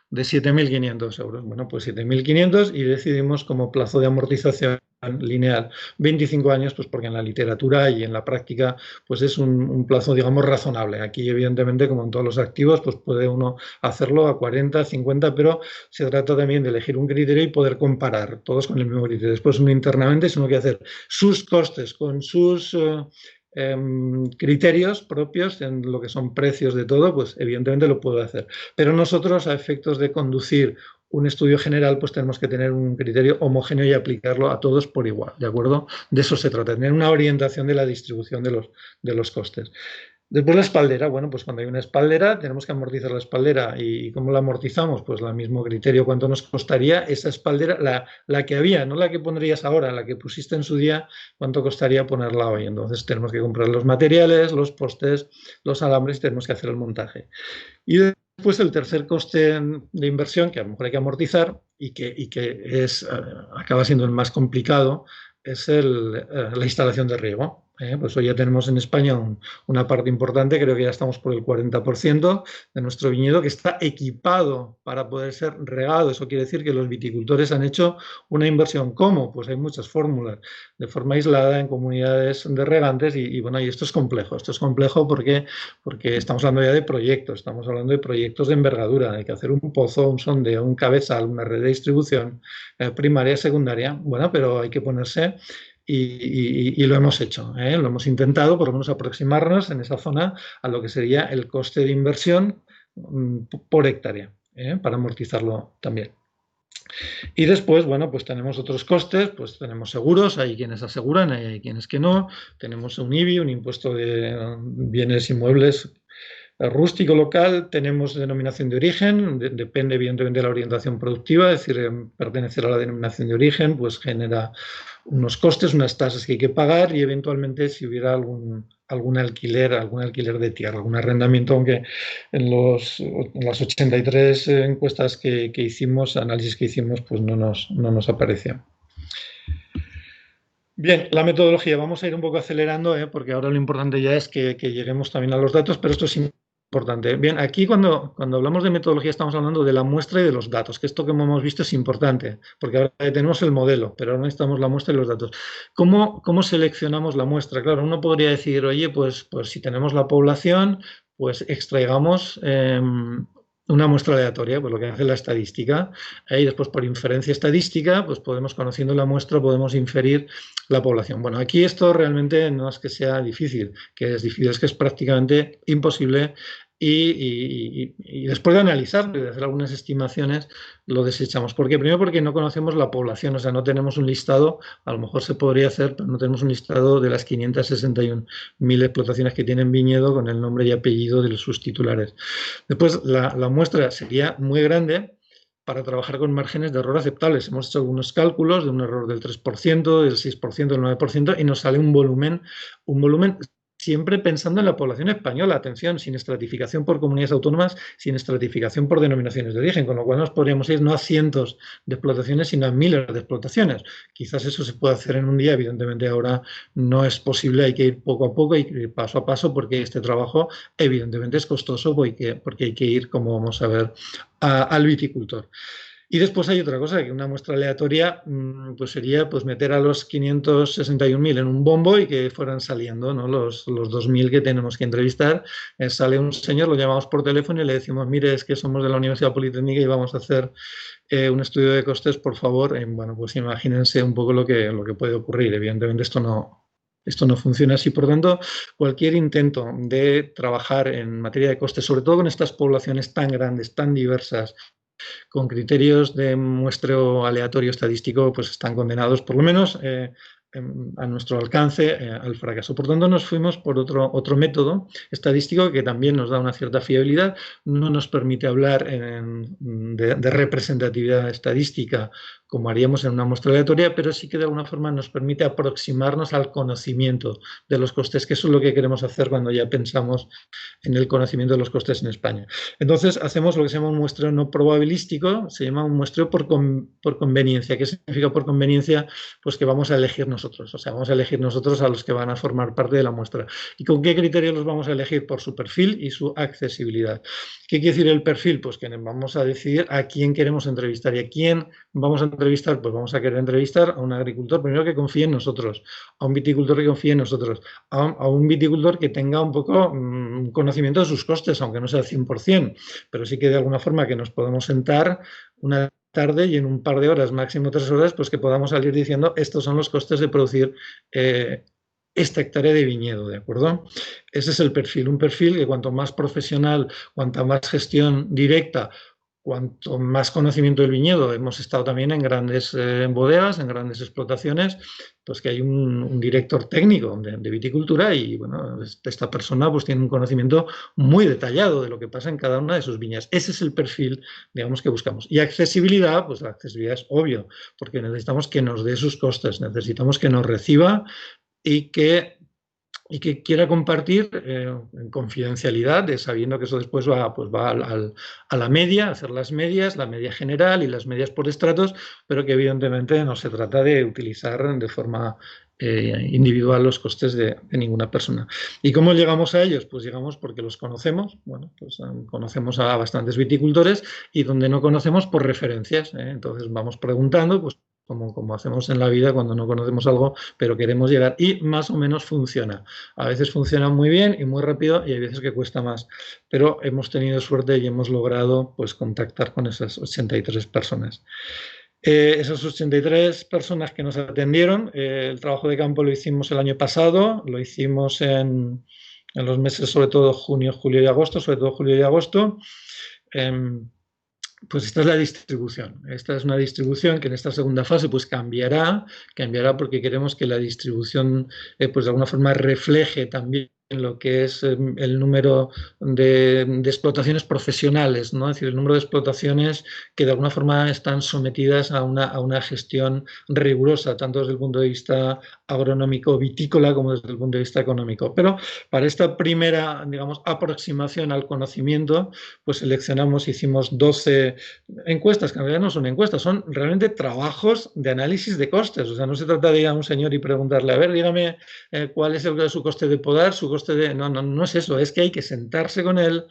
7.500 euros. Bueno, pues 7.500 y decidimos como plazo de amortización lineal 25 años, pues porque en la literatura y en la práctica pues es un plazo, digamos, razonable. Aquí, evidentemente, como en todos los activos, pues puede uno hacerlo a 40, 50, pero se trata también de elegir un criterio y poder comparar todos con el mismo criterio. Después uno internamente, si uno quiere hacer sus costes con sus criterios propios en lo que son precios de todo, pues evidentemente lo puedo hacer. Pero nosotros, a efectos de conducir un estudio general, pues tenemos que tener un criterio homogéneo y aplicarlo a todos por igual, ¿de acuerdo? De eso se trata, tener una orientación de la distribución de los costes. Después la espaldera, bueno, pues cuando hay una espaldera tenemos que amortizar la espaldera. ¿Y cómo la amortizamos? Pues el mismo criterio, cuánto nos costaría esa espaldera, la que había, no la que pondrías ahora, la que pusiste en su día, cuánto costaría ponerla hoy. Entonces tenemos que comprar los materiales, los postes, los alambres y tenemos que hacer el montaje. Y después el tercer coste de inversión, que a lo mejor hay que amortizar y que acaba siendo el más complicado, es la instalación de riego. Pues hoy ya tenemos en España una parte importante, creo que ya estamos por el 40% de nuestro viñedo que está equipado para poder ser regado. Eso quiere decir que los viticultores han hecho una inversión. ¿Cómo? Pues hay muchas fórmulas, de forma aislada en comunidades de regantes y bueno, y esto es complejo. Esto es complejo porque estamos hablando ya de proyectos, estamos hablando de proyectos de envergadura. Hay que hacer un pozo, un sondeo, un cabezal, una red de distribución primaria, secundaria. Bueno, pero hay que ponerse. Y lo hemos hecho, lo hemos intentado por lo menos aproximarnos en esa zona a lo que sería el coste de inversión por hectárea, para amortizarlo también. Y después, bueno, pues tenemos otros costes, pues tenemos seguros, hay quienes aseguran, hay quienes que no, tenemos un IBI, un impuesto de bienes inmuebles rústico local, tenemos denominación de origen, depende evidentemente de la orientación productiva, es decir, pertenecer a la denominación de origen pues genera unos costes, unas tasas que hay que pagar y eventualmente si hubiera algún alquiler de tierra, algún arrendamiento, aunque en las 83 encuestas que hicimos, análisis que hicimos, pues no nos aparecía. Bien, la metodología, vamos a ir un poco acelerando, porque ahora lo importante ya es que lleguemos también a los datos, pero esto es importante. Bien, aquí cuando hablamos de metodología estamos hablando de la muestra y de los datos, que esto que hemos visto es importante, porque ahora tenemos el modelo, pero ahora necesitamos la muestra y los datos. ¿Cómo seleccionamos la muestra? Claro, uno podría decir, oye, pues si tenemos la población, pues extraigamos una muestra aleatoria, pues lo que hace la estadística, y después por inferencia estadística, pues conociendo la muestra, podemos inferir la población. Bueno, aquí esto realmente no es que sea difícil, es que es prácticamente imposible y después de analizarlo y de hacer algunas estimaciones, lo desechamos. ¿Por qué? Primero porque no conocemos la población, o sea, no tenemos un listado, a lo mejor se podría hacer, pero no tenemos un listado de las 561.000 explotaciones que tienen viñedo con el nombre y apellido de sus titulares. Después, la muestra sería muy grande para trabajar con márgenes de error aceptables. Hemos hecho algunos cálculos de un error del 3%, del 6%, del 9% y nos sale un volumen siempre pensando en la población española, atención, sin estratificación por comunidades autónomas, sin estratificación por denominaciones de origen, con lo cual nos podríamos ir no a cientos de explotaciones, sino a miles de explotaciones. Quizás eso se puede hacer en un día, evidentemente ahora no es posible, hay que ir poco a poco, hay que ir paso a paso, porque este trabajo evidentemente es costoso, porque hay que ir, como vamos a ver, al viticultor. Y después hay otra cosa, que una muestra aleatoria pues sería meter a los 561.000 en un bombo y que fueran saliendo, ¿no? los 2.000 que tenemos que entrevistar. Sale un señor, lo llamamos por teléfono y le decimos, mire, es que somos de la Universidad Politécnica y vamos a hacer un estudio de costes, por favor. Bueno, pues imagínense un poco lo que puede ocurrir. Evidentemente esto no funciona así. Por tanto, cualquier intento de trabajar en materia de costes, sobre todo con estas poblaciones tan grandes, tan diversas, con criterios de muestreo aleatorio estadístico, pues están condenados, por lo menos a nuestro alcance, al fracaso. Por tanto, nos fuimos por otro método estadístico que también nos da una cierta fiabilidad, no nos permite hablar de representatividad estadística como haríamos en una muestra aleatoria, pero sí que de alguna forma nos permite aproximarnos al conocimiento de los costes, que eso es lo que queremos hacer cuando ya pensamos en el conocimiento de los costes en España. Entonces, hacemos lo que se llama un muestreo no probabilístico, se llama un muestreo por conveniencia. ¿Qué significa por conveniencia? Pues que vamos a elegir nosotros, o sea, vamos a elegir nosotros a los que van a formar parte de la muestra. ¿Y con qué criterio los vamos a elegir? Por su perfil y su accesibilidad. ¿Qué quiere decir el perfil? Pues que vamos a decidir a quién queremos entrevistar. ¿Y a quién vamos a entrevistar? Pues vamos a querer entrevistar a un agricultor, primero que confíe en nosotros, a un viticultor que confíe en nosotros, a un viticultor que tenga un poco conocimiento de sus costes, aunque no sea al 100%, pero sí que de alguna forma que nos podemos sentar una tarde y en un par de horas, máximo 3 horas, pues que podamos salir diciendo estos son los costes de producir esta hectárea de viñedo, ¿de acuerdo? Ese es el perfil, un perfil que cuanto más profesional, cuanta más gestión directa, cuanto más conocimiento del viñedo, hemos estado también en grandes bodegas, en grandes explotaciones, pues que hay un director técnico de viticultura y bueno, esta persona pues tiene un conocimiento muy detallado de lo que pasa en cada una de sus viñas. Ese es el perfil, digamos, que buscamos. Y accesibilidad, pues la accesibilidad es obvio, porque necesitamos que nos dé sus costes, necesitamos que nos reciba y que quiera compartir en confidencialidad, sabiendo que eso después va a la media, hacer las medias, la media general y las medias por estratos, pero que evidentemente no se trata de utilizar de forma individual los costes de ninguna persona. ¿Y cómo llegamos a ellos? Pues llegamos porque los conocemos, bueno, pues conocemos a bastantes viticultores y donde no conocemos por referencias, entonces vamos preguntando, pues como hacemos en la vida cuando no conocemos algo, pero queremos llegar y más o menos funciona. A veces funciona muy bien y muy rápido y hay veces que cuesta más, pero hemos tenido suerte y hemos logrado pues contactar con esas 83 personas. Esas 83 personas que nos atendieron, el trabajo de campo lo hicimos el año pasado, lo hicimos en los meses sobre todo junio, julio y agosto, sobre todo julio y agosto. Pues esta es la distribución. Esta es una distribución que en esta segunda fase pues cambiará porque queremos que la distribución pues de alguna forma refleje también lo que es el número de explotaciones profesionales, ¿no? Es decir, el número de explotaciones que de alguna forma están sometidas a una gestión rigurosa, tanto desde el punto de vista agronómico vitícola como desde el punto de vista económico. Pero para esta primera, digamos, aproximación al conocimiento, pues seleccionamos, hicimos 12 encuestas, que en realidad no son encuestas, son realmente trabajos de análisis de costes. O sea, no se trata de ir a un señor y preguntarle, a ver, dígame cuál es su coste de podar, su coste de... No es eso, es que hay que sentarse con él,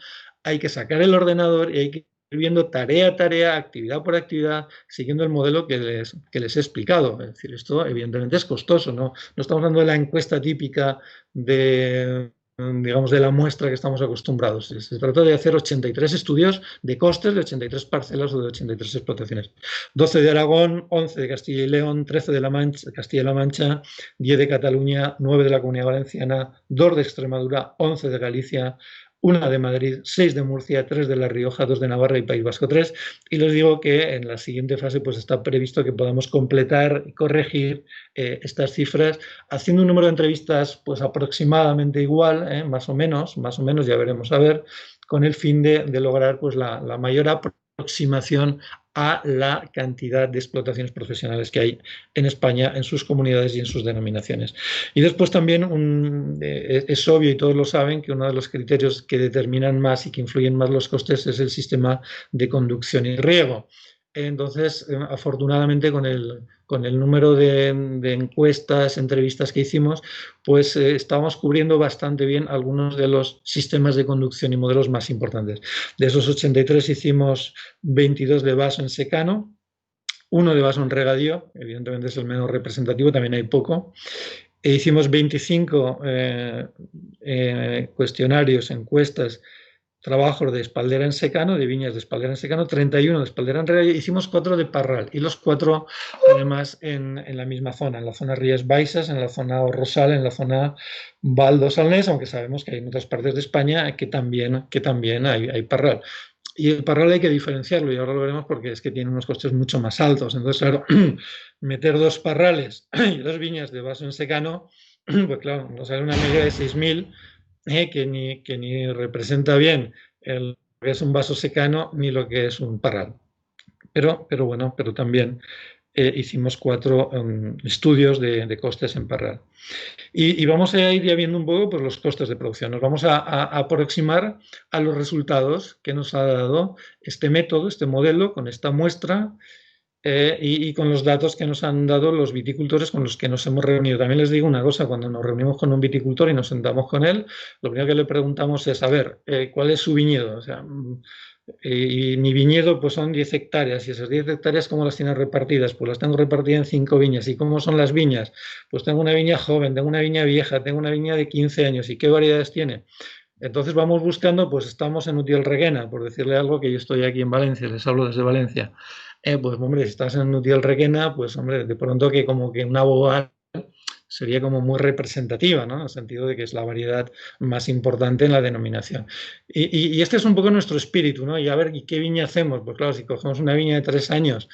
hay que sacar el ordenador y hay que ir viendo tarea a tarea, actividad por actividad, siguiendo el modelo que les he explicado. Es decir, esto evidentemente es costoso, no estamos hablando de la encuesta típica de, digamos, de la muestra que estamos acostumbrados. Se trata de hacer 83 estudios de costes de 83 parcelas o de 83 explotaciones. 12 de Aragón, 11 de Castilla y León, 13 de Castilla-La Mancha, 10 de Cataluña, 9 de la Comunidad Valenciana, 2 de Extremadura, 11 de Galicia, 1 de Madrid, 6 de Murcia, 3 de La Rioja, 2 de Navarra y País Vasco 3. Y les digo que en la siguiente fase pues está previsto que podamos completar y corregir estas cifras haciendo un número de entrevistas pues aproximadamente igual, más o menos, ya veremos a ver, con el fin de lograr pues la mayor aproximación a la cantidad de explotaciones profesionales que hay en España, en sus comunidades y en sus denominaciones. Y después también es obvio, y todos lo saben, que uno de los criterios que determinan más y que influyen más los costes es el sistema de conducción y riego. Entonces, afortunadamente, con el número de encuestas, entrevistas que hicimos, pues estábamos cubriendo bastante bien algunos de los sistemas de conducción y modelos más importantes. De esos 83 hicimos 22 de vaso en secano, 1 de vaso en regadío, evidentemente es el menos representativo, también hay poco. Hicimos 25 cuestionarios, encuestas, trabajos de espaldera en secano, de viñas de espaldera en secano, 31 de espaldera en regadío, hicimos 4 de parral y los 4 además en la misma zona, en la zona Rías Baixas, en la zona Rosal, en la zona Val Salnés, aunque sabemos que hay en otras partes de España que también hay parral. Y el parral hay que diferenciarlo, y ahora lo veremos porque es que tiene unos costes mucho más altos. Entonces, claro, meter 2 parrales y 2 viñas de vaso en secano, pues claro, nos sale una media de 6.000, que ni representa bien lo que es un vaso secano ni lo que es un parral. Pero también hicimos 4 estudios de costes en parral. Y vamos a ir ya viendo un poco pues, los costes de producción. Nos vamos a aproximar a los resultados que nos ha dado este método, este modelo, con esta muestra y con los datos que nos han dado los viticultores con los que nos hemos reunido. También les digo una cosa, cuando nos reunimos con un viticultor y nos sentamos con él, lo primero que le preguntamos es, a ver, ¿cuál es su viñedo? O sea, y mi viñedo pues son 10 hectáreas y esas 10 hectáreas ¿cómo las tienes repartidas? Pues las tengo repartidas en 5 viñas. ¿Y cómo son las viñas? Pues tengo una viña joven, tengo una viña vieja, tengo una viña de 15 años. ¿Y qué variedades tiene? Entonces vamos buscando, pues estamos en Utiel-Requena, por decirle algo, que yo estoy aquí en Valencia, les hablo desde Valencia. Pues hombre, si estás en Utiel-Requena, pues hombre, de pronto que como que una boal sería como muy representativa, ¿no? En el sentido de que es la variedad más importante en la denominación. Y este es un poco nuestro espíritu, ¿no? Y a ver, ¿y qué viña hacemos? Pues claro, si cogemos una viña de 3 años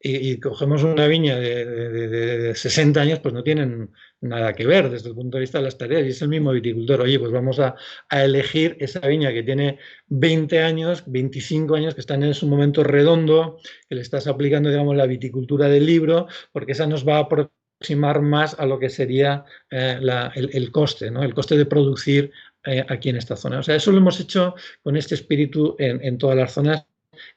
y cogemos una viña de 60 años, pues no tienen nada que ver desde el punto de vista de las tareas. Y es el mismo viticultor. Oye, pues vamos a elegir esa viña que tiene 20 años, 25 años, que están en su momento redondo, que le estás aplicando, digamos, la viticultura del libro, porque esa nos va a aproximar más a lo que sería el coste, ¿no? El coste de producir aquí en esta zona. O sea, eso lo hemos hecho con este espíritu en todas las zonas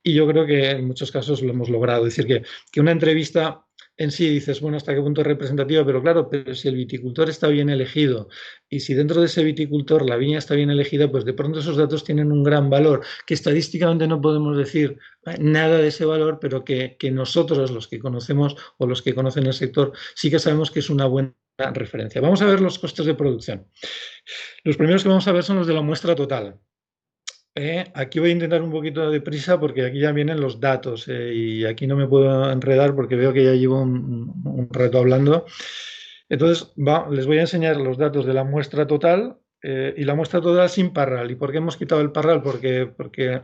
y yo creo que en muchos casos lo hemos logrado. Es decir, que una entrevista en sí dices, bueno, hasta qué punto es representativa, pero claro, pero si el viticultor está bien elegido y si dentro de ese viticultor la viña está bien elegida, pues de pronto esos datos tienen un gran valor, que estadísticamente no podemos decir nada de ese valor, pero que nosotros, los que conocemos o los que conocen el sector, sí que sabemos que es una buena referencia. Vamos a ver los costes de producción. Los primeros que vamos a ver son los de la muestra total. Aquí voy a intentar un poquito de prisa porque aquí ya vienen los datos y aquí no me puedo enredar porque veo que ya llevo un rato hablando. Entonces, les voy a enseñar los datos de la muestra total y la muestra total sin parral. ¿Y por qué hemos quitado el parral? Porque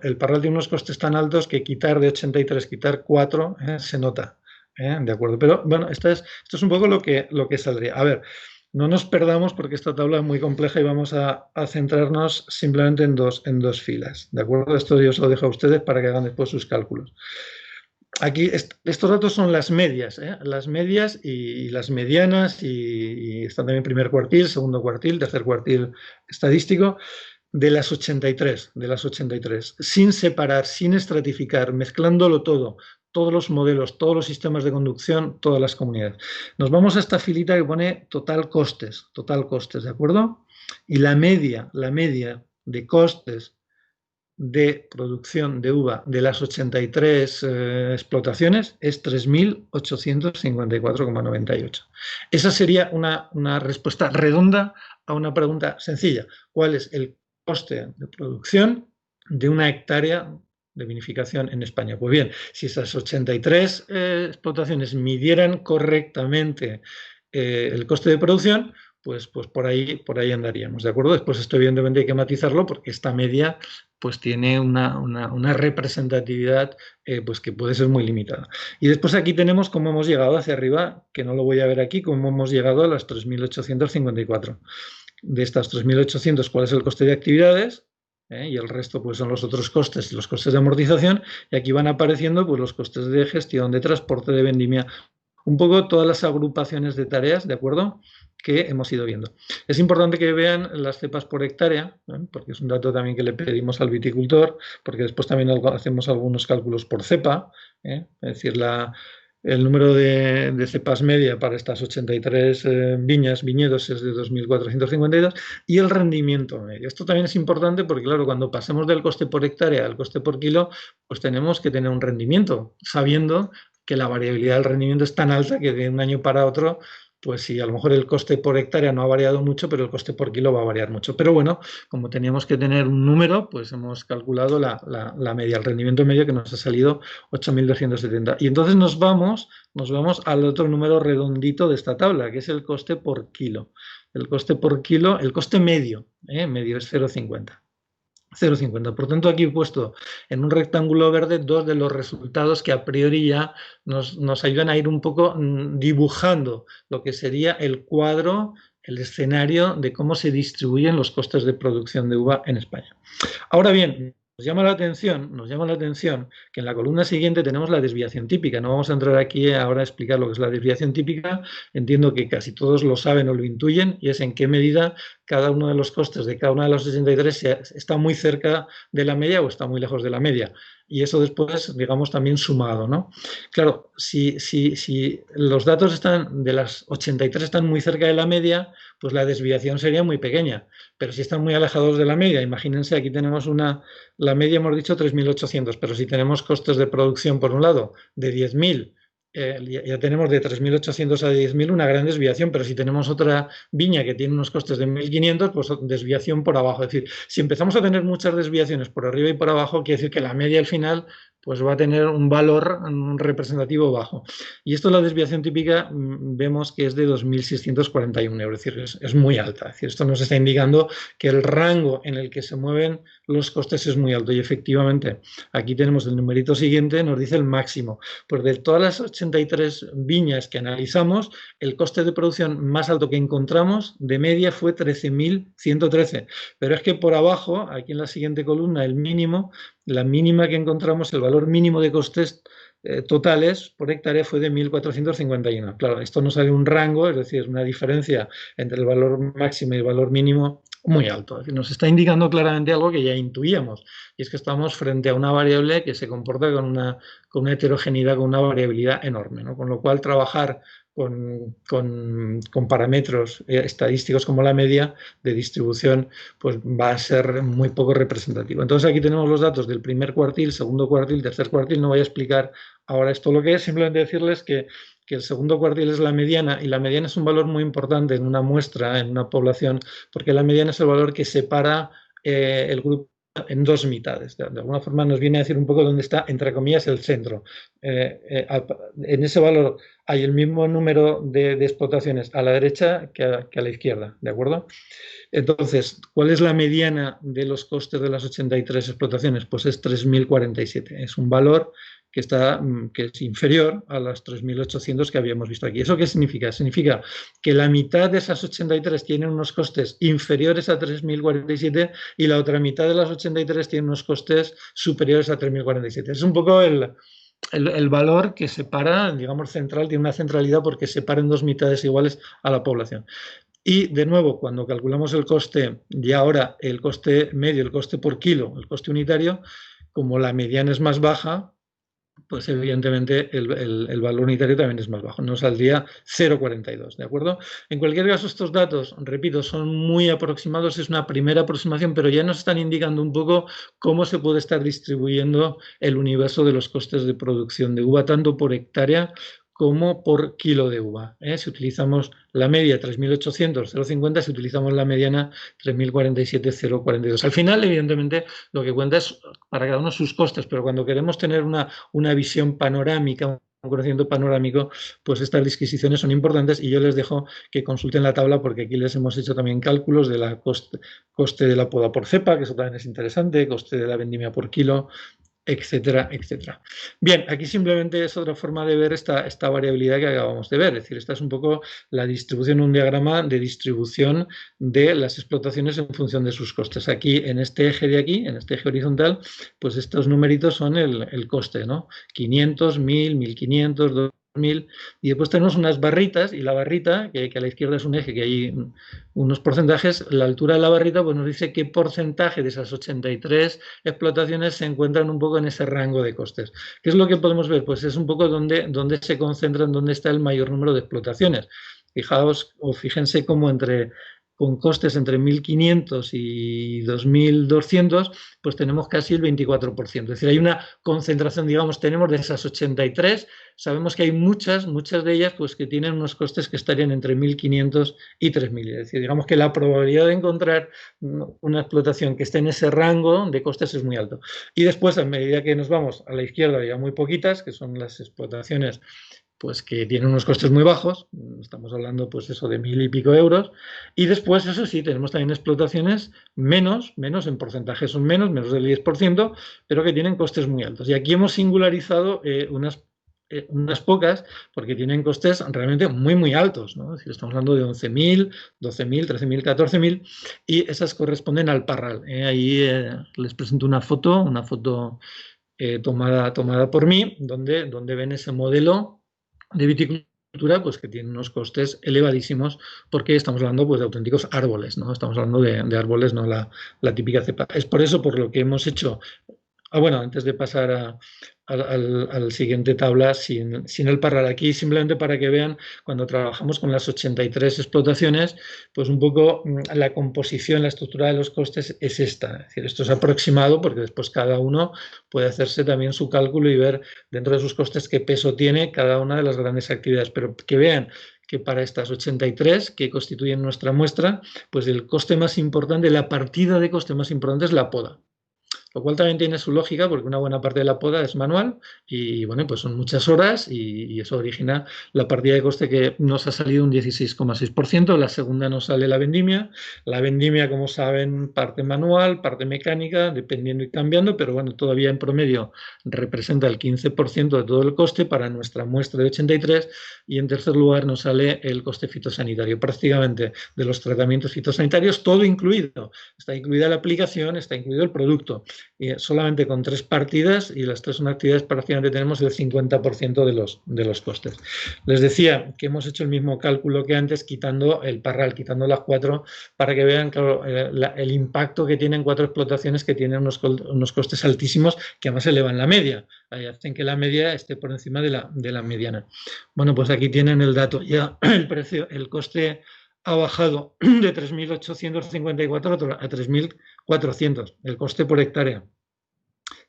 el parral tiene unos costes tan altos que quitar de 83, quitar 4, se nota. ¿De acuerdo? Pero bueno, esto es un poco lo que saldría. A ver, No nos perdamos porque esta tabla es muy compleja y vamos a centrarnos simplemente en dos filas, ¿de acuerdo? Esto yo os lo dejo a ustedes para que hagan después sus cálculos. Aquí estos datos son las medias, las medias y las medianas y está también primer cuartil, segundo cuartil, tercer cuartil estadístico de las 83, sin separar, sin estratificar, mezclándolo todo, todos los modelos, todos los sistemas de conducción, todas las comunidades. Nos vamos a esta filita que pone total costes, ¿de acuerdo? Y la media de costes de producción de uva de las 83 explotaciones es 3.854,98. Esa sería una respuesta redonda a una pregunta sencilla. ¿Cuál es el coste de producción de una hectárea de vinificación en España? Pues bien, si esas 83 explotaciones midieran correctamente el coste de producción, pues por ahí andaríamos, ¿de acuerdo? Después esto evidentemente hay que matizarlo porque esta media pues tiene una representatividad pues que puede ser muy limitada. Y después aquí tenemos cómo hemos llegado hacia arriba, que no lo voy a ver aquí, cómo hemos llegado a las 3.854. De estas 3.800, ¿cuál es el coste de actividades? Y el resto pues son los otros costes y los costes de amortización, y aquí van apareciendo pues los costes de gestión, de transporte, de vendimia, un poco todas las agrupaciones de tareas, ¿de acuerdo?, que hemos ido viendo. Es importante que vean las cepas por hectárea, porque es un dato también que le pedimos al viticultor, porque después también hacemos algunos cálculos por cepa, es decir, el número de cepas media para estas 83 viñedos es de 2.452 y el rendimiento medio. Esto también es importante porque, claro, cuando pasemos del coste por hectárea al coste por kilo, pues tenemos que tener un rendimiento, sabiendo que la variabilidad del rendimiento es tan alta que de un año para otro, pues sí, a lo mejor el coste por hectárea no ha variado mucho, pero el coste por kilo va a variar mucho. Pero bueno, como teníamos que tener un número, pues hemos calculado la media, el rendimiento medio, que nos ha salido 8.270. Y entonces nos vamos al otro número redondito de esta tabla, que es el coste por kilo. El coste por kilo, el coste medio, medio es 0,50. 0,50. Por tanto, aquí he puesto en un rectángulo verde dos de los resultados que a priori ya nos ayudan a ir un poco dibujando lo que sería el cuadro, el escenario de cómo se distribuyen los costes de producción de uva en España. Ahora bien, nos llama la atención que en la columna siguiente tenemos la desviación típica. No vamos a entrar aquí ahora a explicar lo que es la desviación típica. Entiendo que casi todos lo saben o lo intuyen, y es en qué medida cada uno de los costes de cada una de los 63 está muy cerca de la media o está muy lejos de la media. Y eso después, digamos, también sumado, ¿no? Claro, si los datos de las 83 están muy cerca de la media, pues la desviación sería muy pequeña. Pero si están muy alejados de la media, imagínense, aquí tenemos la media hemos dicho 3.800, pero si tenemos costes de producción por un lado de 10.000, ya tenemos de 3.800 a 10.000 una gran desviación, pero si tenemos otra viña que tiene unos costes de 1.500, pues desviación por abajo. Es decir, si empezamos a tener muchas desviaciones por arriba y por abajo, quiere decir que la media al final pues va a tener un valor representativo bajo. Y esto, la desviación típica, vemos que es de 2.641 euros, es decir, es muy alta. Es decir, esto nos está indicando que el rango en el que se mueven los costes es muy alto. Y efectivamente, aquí tenemos el numerito siguiente, nos dice el máximo. Pues de todas las 83 viñas que analizamos, el coste de producción más alto que encontramos de media fue 13.113. Pero es que por abajo, aquí en la siguiente columna, el mínimo, la mínima que encontramos, el valor mínimo de costes totales por hectárea fue de 1.451. Claro, esto nos sale un rango, es decir, una diferencia entre el valor máximo y el valor mínimo muy alto. Es decir, nos está indicando claramente algo que ya intuíamos, y es que estamos frente a una variable que se comporta con una heterogeneidad, con una variabilidad enorme, ¿no? Con lo cual, trabajar con parámetros estadísticos como la media de distribución, pues va a ser muy poco representativo. Entonces aquí tenemos los datos del primer cuartil, segundo cuartil, tercer cuartil. No voy a explicar ahora esto lo que es, simplemente decirles que el segundo cuartil es la mediana, y la mediana es un valor muy importante en una muestra, en una población, porque la mediana es el valor que separa el grupo en dos mitades. De alguna forma nos viene a decir un poco dónde está, entre comillas, el centro. En ese valor hay el mismo número de explotaciones a la derecha que a la izquierda, ¿de acuerdo? Entonces, ¿cuál es la mediana de los costes de las 83 explotaciones? Pues es 3.047. Es un valor que es inferior a las 3.800 que habíamos visto aquí. ¿Eso qué significa? Significa que la mitad de esas 83 tienen unos costes inferiores a 3.047 y la otra mitad de las 83 tienen unos costes superiores a 3.047. Es un poco el valor que separa, digamos, central, tiene una centralidad porque separa en dos mitades iguales a la población. Y, de nuevo, cuando calculamos el coste, y ahora el coste medio, el coste por kilo, el coste unitario, como la mediana es más baja, pues evidentemente el valor unitario también es más bajo, nos saldría 0,42, ¿de acuerdo? En cualquier caso, estos datos, repito, son muy aproximados, es una primera aproximación, pero ya nos están indicando un poco cómo se puede estar distribuyendo el universo de los costes de producción de uva, tanto por hectárea como por kilo de uva. Si utilizamos la media 3.800, 0,50, si utilizamos la mediana 3.047, 0,42. Al final, evidentemente, lo que cuenta es para cada uno sus costes, pero cuando queremos tener una visión panorámica, un conocimiento panorámico, pues estas disquisiciones son importantes y yo les dejo que consulten la tabla porque aquí les hemos hecho también cálculos de la coste de la poda por cepa, que eso también es interesante, coste de la vendimia por kilo, etcétera, etcétera. Bien, aquí simplemente es otra forma de ver esta variabilidad que acabamos de ver, es decir, esta es un poco la distribución, un diagrama de distribución de las explotaciones en función de sus costes. Aquí, en este eje de aquí, en este eje horizontal, pues estos numeritos son el coste, ¿no? 500, 1000, 1500, 2000, y después tenemos unas barritas, y la barrita, que a la izquierda es un eje, que hay unos porcentajes, la altura de la barrita pues nos dice qué porcentaje de esas 83 explotaciones se encuentran un poco en ese rango de costes. ¿Qué es lo que podemos ver? Pues es un poco donde se concentran, donde está el mayor número de explotaciones. Fijaos, o fíjense cómo con costes entre 1.500 y 2.200, pues tenemos casi el 24%. Es decir, hay una concentración, digamos, tenemos de esas 83, sabemos que hay muchas de ellas pues que tienen unos costes que estarían entre 1.500 y 3.000. Es decir, digamos que la probabilidad de encontrar una explotación que esté en ese rango de costes es muy alto. Y después, a medida que nos vamos a la izquierda, ya muy poquitas, que son las explotaciones pues que tienen unos costes muy bajos, estamos hablando pues eso de 1.000 y pico euros, y después, eso sí, tenemos también explotaciones menos en porcentaje son menos del 10%, pero que tienen costes muy altos. Y aquí hemos singularizado unas pocas, porque tienen costes realmente muy altos, ¿no? Es decir, estamos hablando de 11.000, 12.000, 13.000, 14.000, y esas corresponden al parral. Ahí les presento una foto tomada por mí, donde ven ese modelo de viticultura, pues que tiene unos costes elevadísimos porque estamos hablando pues de auténticos árboles, ¿no? Estamos hablando de árboles, no la típica cepa. Es por eso por lo que hemos hecho. Bueno, antes de pasar al siguiente tabla, sin el parral, aquí simplemente para que vean, cuando trabajamos con las 83 explotaciones, pues un poco la composición, la estructura de los costes es esta. Es decir, esto es aproximado porque después cada uno puede hacerse también su cálculo y ver dentro de sus costes qué peso tiene cada una de las grandes actividades. Pero que vean que para estas 83 que constituyen nuestra muestra, pues el coste más importante, la partida de coste más importante es la poda. Lo cual también tiene su lógica porque una buena parte de la poda es manual y bueno, pues son muchas horas y eso origina la partida de coste que nos ha salido un 16,6%. La segunda nos sale la vendimia. La vendimia, como saben, parte manual, parte mecánica, dependiendo y cambiando, pero bueno, todavía en promedio representa el 15% de todo el coste para nuestra muestra de 83. Y en tercer lugar nos sale el coste fitosanitario, prácticamente de los tratamientos fitosanitarios, todo incluido. Está incluida la aplicación, está incluido el producto. Solamente con 3 partidas, y las 3 son actividades prácticamente tenemos el 50% de los costes. Les decía que hemos hecho el mismo cálculo que antes, quitando el parral, quitando las 4, para que vean claro, el impacto que tienen 4 explotaciones que tienen unos costes altísimos que además elevan la media, hacen que la media esté por encima de la mediana. Bueno, pues aquí tienen el dato, ya el precio, el coste ha bajado de 3.854 a 3.400, el coste por hectárea,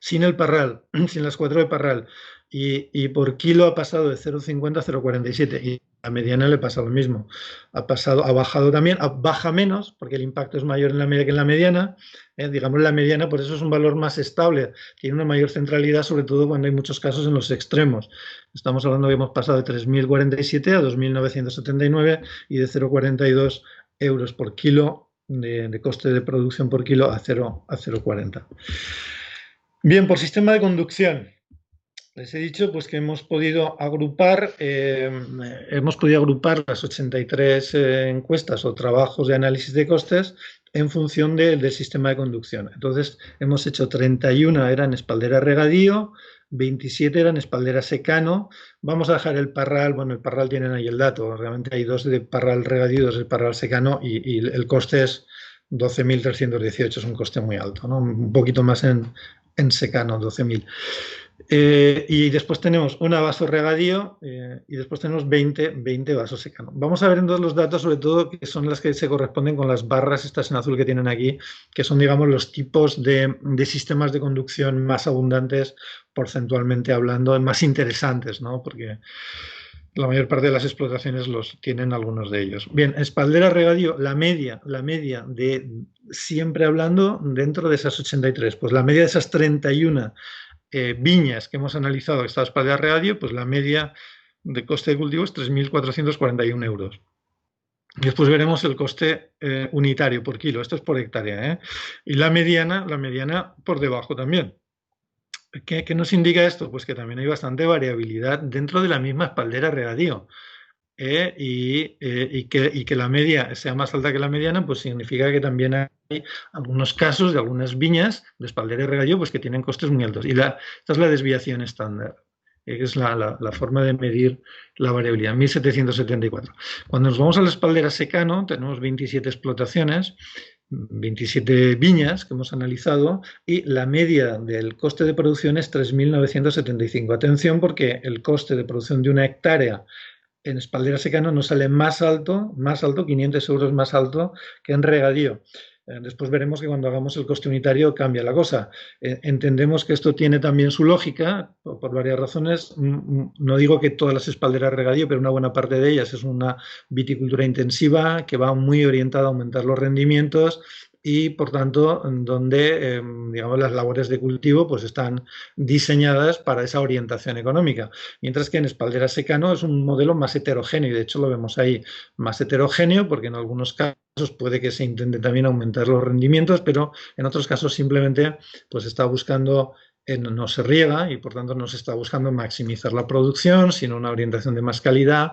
sin el parral, sin las 4 de parral, y por kilo ha pasado de 0,50 a 0,47, y a mediana le pasa lo mismo. Ha bajado también, baja menos, porque el impacto es mayor en la media que en la mediana. Digamos, la mediana, por eso es un valor más estable, tiene una mayor centralidad, sobre todo cuando hay muchos casos en los extremos. Estamos hablando que hemos pasado de 3.047 a 2.979 y de 0,42 euros por kilo de coste de producción por kilo a 0,40. Bien, por sistema de conducción. Les he dicho pues, que hemos podido agrupar las 83 encuestas o trabajos de análisis de costes en función del sistema de conducción. Entonces, hemos hecho 31 eran espaldera regadío, 27 eran espaldera secano. Vamos a dejar el parral, bueno, el parral tienen ahí el dato, realmente hay 2 de parral regadío, 2 de parral secano y el coste es 12.318, es un coste muy alto, ¿no? Un poquito más en secano, 12.000. Y después tenemos una vaso regadío y después tenemos 20 vasos secano. Vamos a ver entonces los datos, sobre todo, que son las que se corresponden con las barras estas en azul que tienen aquí, que son, digamos, los tipos de sistemas de conducción más abundantes, porcentualmente hablando, más interesantes, ¿no? Porque la mayor parte de las explotaciones los tienen algunos de ellos. Bien, espaldera regadío, la media de, siempre hablando, dentro de esas 83, pues la media de esas 31 viñas que hemos analizado esta espaldera regadío, pues la media de coste de cultivo es 3.441 euros. Después veremos el coste unitario por kilo, esto es por hectárea, ¿eh? Y la mediana por debajo también. ¿Qué nos indica esto? Pues que también hay bastante variabilidad dentro de la misma espaldera regadío. Y que la media sea más alta que la mediana, pues significa que también hay algunos casos de algunas viñas de espaldera y regadío pues que tienen costes muy altos. Y esta es la desviación estándar, que es la forma de medir la variabilidad, 1.774. Cuando nos vamos a la espaldera secano, tenemos 27 explotaciones, 27 viñas que hemos analizado y la media del coste de producción es 3.975. Atención, porque el coste de producción de una hectárea en espaldera secano nos sale más alto, 500 euros más alto que en regadío. Después veremos que cuando hagamos el coste unitario cambia la cosa. Entendemos que esto tiene también su lógica, por varias razones. No digo que todas las espalderas regadío, pero una buena parte de ellas es una viticultura intensiva que va muy orientada a aumentar los rendimientos y, por tanto, donde digamos, las labores de cultivo pues, están diseñadas para esa orientación económica. Mientras que en espaldera secano es un modelo más heterogéneo, y de hecho lo vemos ahí, más heterogéneo, porque en algunos casos puede que se intente también aumentar los rendimientos, pero en otros casos simplemente pues, está buscando no se riega y por tanto no se está buscando maximizar la producción, sino una orientación de más calidad,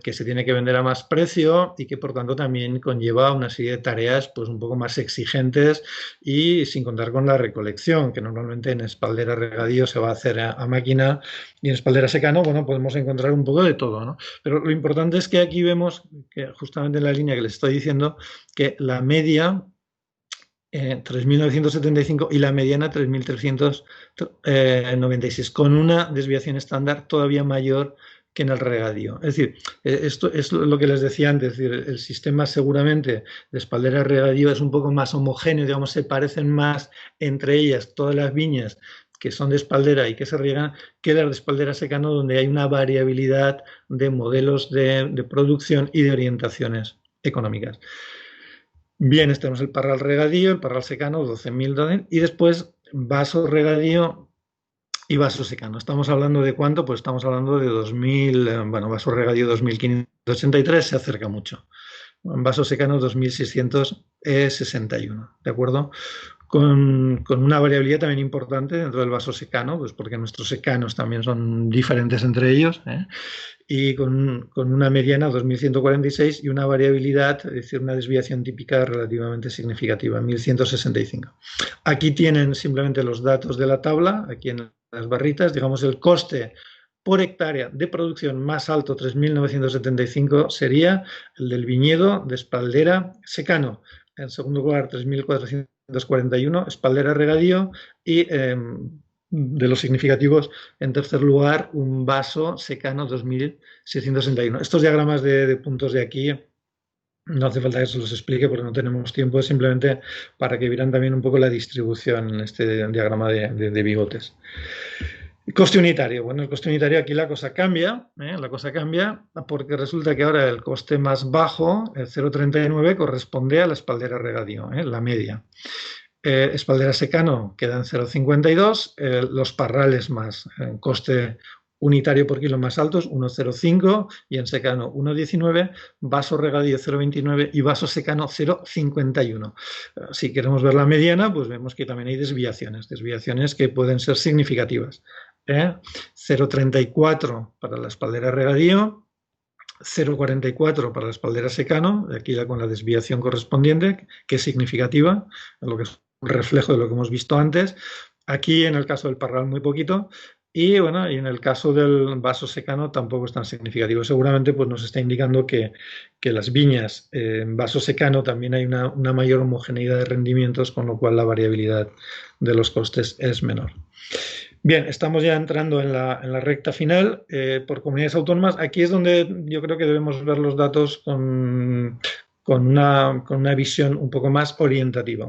que se tiene que vender a más precio y que por tanto también conlleva una serie de tareas pues un poco más exigentes y sin contar con la recolección, que normalmente en espaldera regadío se va a hacer a máquina y en espaldera secano, bueno, podemos encontrar un poco de todo, ¿no? Pero lo importante es que aquí vemos que justamente en la línea que les estoy diciendo que la media 3.975 y la mediana 3.396, con una desviación estándar todavía mayor que en el regadío. Es decir, esto es lo que les decía antes, es decir, el sistema seguramente de espaldera regadío es un poco más homogéneo, digamos, se parecen más entre ellas todas las viñas que son de espaldera y que se riegan, que las de espaldera secano, donde hay una variabilidad de modelos de producción y de orientaciones económicas. Bien, tenemos el parral regadío, el parral secano, 12.000, y después vaso regadío y vaso secano. Estamos hablando de cuánto, pues estamos hablando de 2.000, bueno, vaso regadío 2.583, se acerca mucho. En vaso secano 2.661, ¿de acuerdo? Con una variabilidad también importante dentro del vaso secano, pues porque nuestros secanos también son diferentes entre ellos, y con una mediana 2.146 y una variabilidad, es decir, una desviación típica relativamente significativa, 1.165. Aquí tienen simplemente los datos de la tabla, aquí en las barritas, digamos el coste por hectárea de producción más alto, 3.975, sería el del viñedo de espaldera secano. En segundo lugar, 3.441, espaldera regadío y de los significativos, en tercer lugar, un vaso secano 2.661. Estos diagramas de puntos de aquí no hace falta que se los explique porque no tenemos tiempo, es simplemente para que vieran también un poco la distribución en este diagrama de bigotes. Coste unitario. Bueno, el coste unitario aquí la cosa cambia porque resulta que ahora el coste más bajo, el 0,39, corresponde a la espaldera regadío, la media. Espaldera secano queda en 0,52, los parrales más, coste unitario por kilo más altos, 1,05 y en secano 1,19, vaso regadío 0,29 y vaso secano 0,51. Si queremos ver la mediana, pues vemos que también hay desviaciones que pueden ser significativas. 0,34 para la espaldera regadío, 0,44 para la espaldera secano, aquí ya con la desviación correspondiente, que es significativa, lo que es un reflejo de lo que hemos visto antes. Aquí en el caso del parral muy poquito, y bueno, y en el caso del vaso secano tampoco es tan significativo. Seguramente pues nos está indicando que las viñas en vaso secano también hay una mayor homogeneidad de rendimientos, con lo cual la variabilidad de los costes es menor. Bien, estamos ya entrando en la recta final por comunidades autónomas. Aquí es donde yo creo que debemos ver los datos con una visión un poco más orientativa,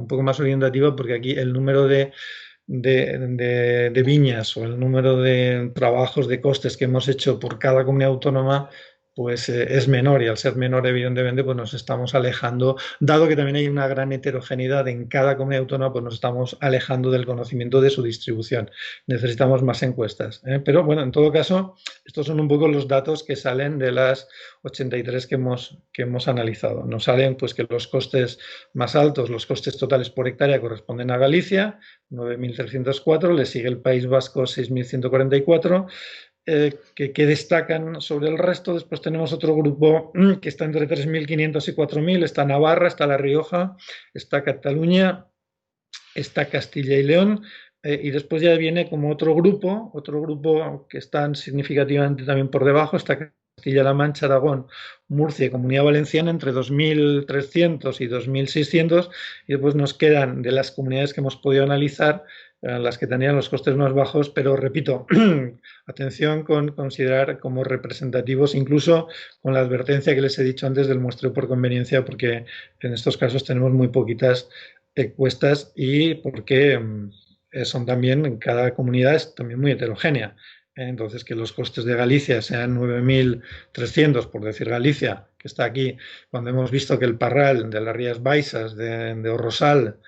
porque aquí el número de viñas o el número de trabajos de costes que hemos hecho por cada comunidad autónoma pues es menor, y al ser menor evidentemente pues nos estamos alejando, dado que también hay una gran heterogeneidad en cada comunidad autónoma, pues nos estamos alejando del conocimiento de su distribución. Necesitamos más encuestas, pero bueno, en todo caso estos son un poco los datos que salen de las 83 que hemos analizado. Nos salen pues que los costes más altos, los costes totales por hectárea, corresponden a Galicia, 9.304, le sigue el País Vasco, 6.144, que destacan sobre el resto. Después tenemos otro grupo que está entre 3.500 y 4.000, está Navarra, está La Rioja, está Cataluña, está Castilla y León, y después ya viene como otro grupo que están significativamente también por debajo, está Castilla-La Mancha, Aragón, Murcia y Comunidad Valenciana entre 2.300 y 2.600, y después nos quedan de las comunidades que hemos podido analizar las que tenían los costes más bajos, pero repito, atención con considerar como representativos, incluso con la advertencia que les he dicho antes del muestreo por conveniencia, porque en estos casos tenemos muy poquitas encuestas y porque son también, cada comunidad es también muy heterogénea. Entonces, que los costes de Galicia sean 9.300, por decir Galicia, que está aquí, cuando hemos visto que el parral de las Rías Baixas, de Orrosal,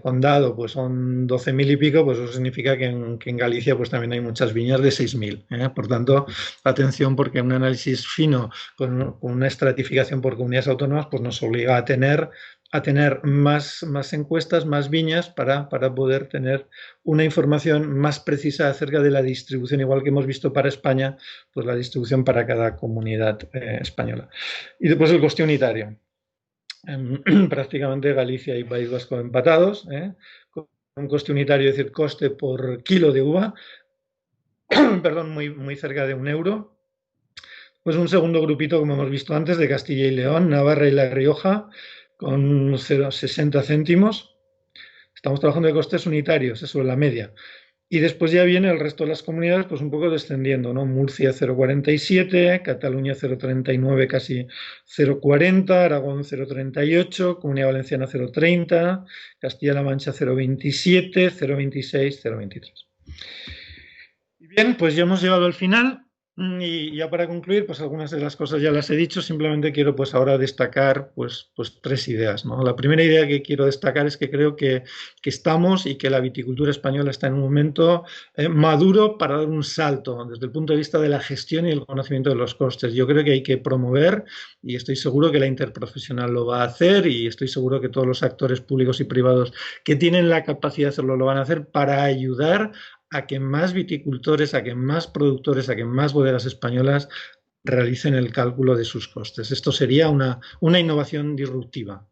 Condado, pues son 12.000 y pico, pues eso significa que en Galicia pues también hay muchas viñas de 6.000. Por tanto, atención, porque un análisis fino con una estratificación por comunidades autónomas pues nos obliga a tener más encuestas, más viñas para poder tener una información más precisa acerca de la distribución, igual que hemos visto para España, pues la distribución para cada comunidad española. Y después el coste unitario. Prácticamente Galicia y País Vasco empatados, con un coste unitario, es decir, coste por kilo de uva, perdón, muy cerca de €1. Pues un segundo grupito, como hemos visto antes, de Castilla y León, Navarra y La Rioja, con 0,60 céntimos. Estamos trabajando de costes unitarios, eso es la media. Y después ya viene el resto de las comunidades, pues un poco descendiendo, ¿no? Murcia 0,47, Cataluña 0,39, casi 0,40, Aragón 0,38, Comunidad Valenciana 0,30, Castilla-La Mancha 0,27, 0,26, 0,23. Y bien, pues ya hemos llegado al final. Y ya para concluir, pues algunas de las cosas ya las he dicho, simplemente quiero pues ahora destacar pues 3 ideas, ¿no? La primera idea que quiero destacar es que creo que estamos y que la viticultura española está en un momento maduro para dar un salto desde el punto de vista de la gestión y el conocimiento de los costes. Yo creo que hay que promover, y estoy seguro que la interprofesional lo va a hacer, y estoy seguro que todos los actores públicos y privados que tienen la capacidad de hacerlo lo van a hacer, para ayudar a que más viticultores, a que más productores, a que más bodegas españolas realicen el cálculo de sus costes. Esto sería una innovación disruptiva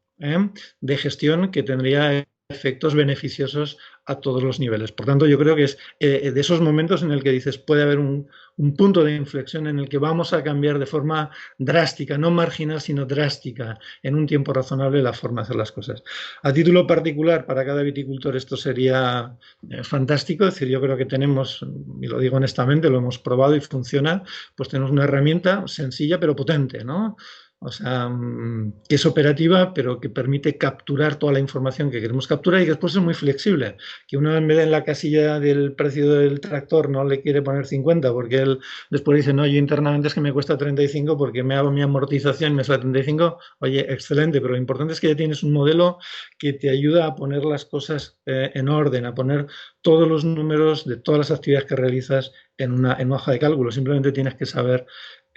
de gestión que tendría efectos beneficiosos a todos los niveles. Por tanto, yo creo que es de esos momentos en el que dices puede haber un punto de inflexión en el que vamos a cambiar de forma drástica, no marginal, sino drástica, en un tiempo razonable, la forma de hacer las cosas. A título particular, para cada viticultor esto sería fantástico. Es decir, yo creo que tenemos, y lo digo honestamente, lo hemos probado y funciona, pues tenemos una herramienta sencilla pero potente, ¿no? O sea, que es operativa, pero que permite capturar toda la información que queremos capturar, y que después es muy flexible. Que uno, en vez de en la casilla del precio del tractor, no le quiere poner 50, porque él después dice, no, yo internamente es que me cuesta 35 porque me hago mi amortización y me sale 35. Oye, excelente, pero lo importante es que ya tienes un modelo que te ayuda a poner las cosas en orden, a poner todos los números de todas las actividades que realizas en una hoja de cálculo. Simplemente tienes que saber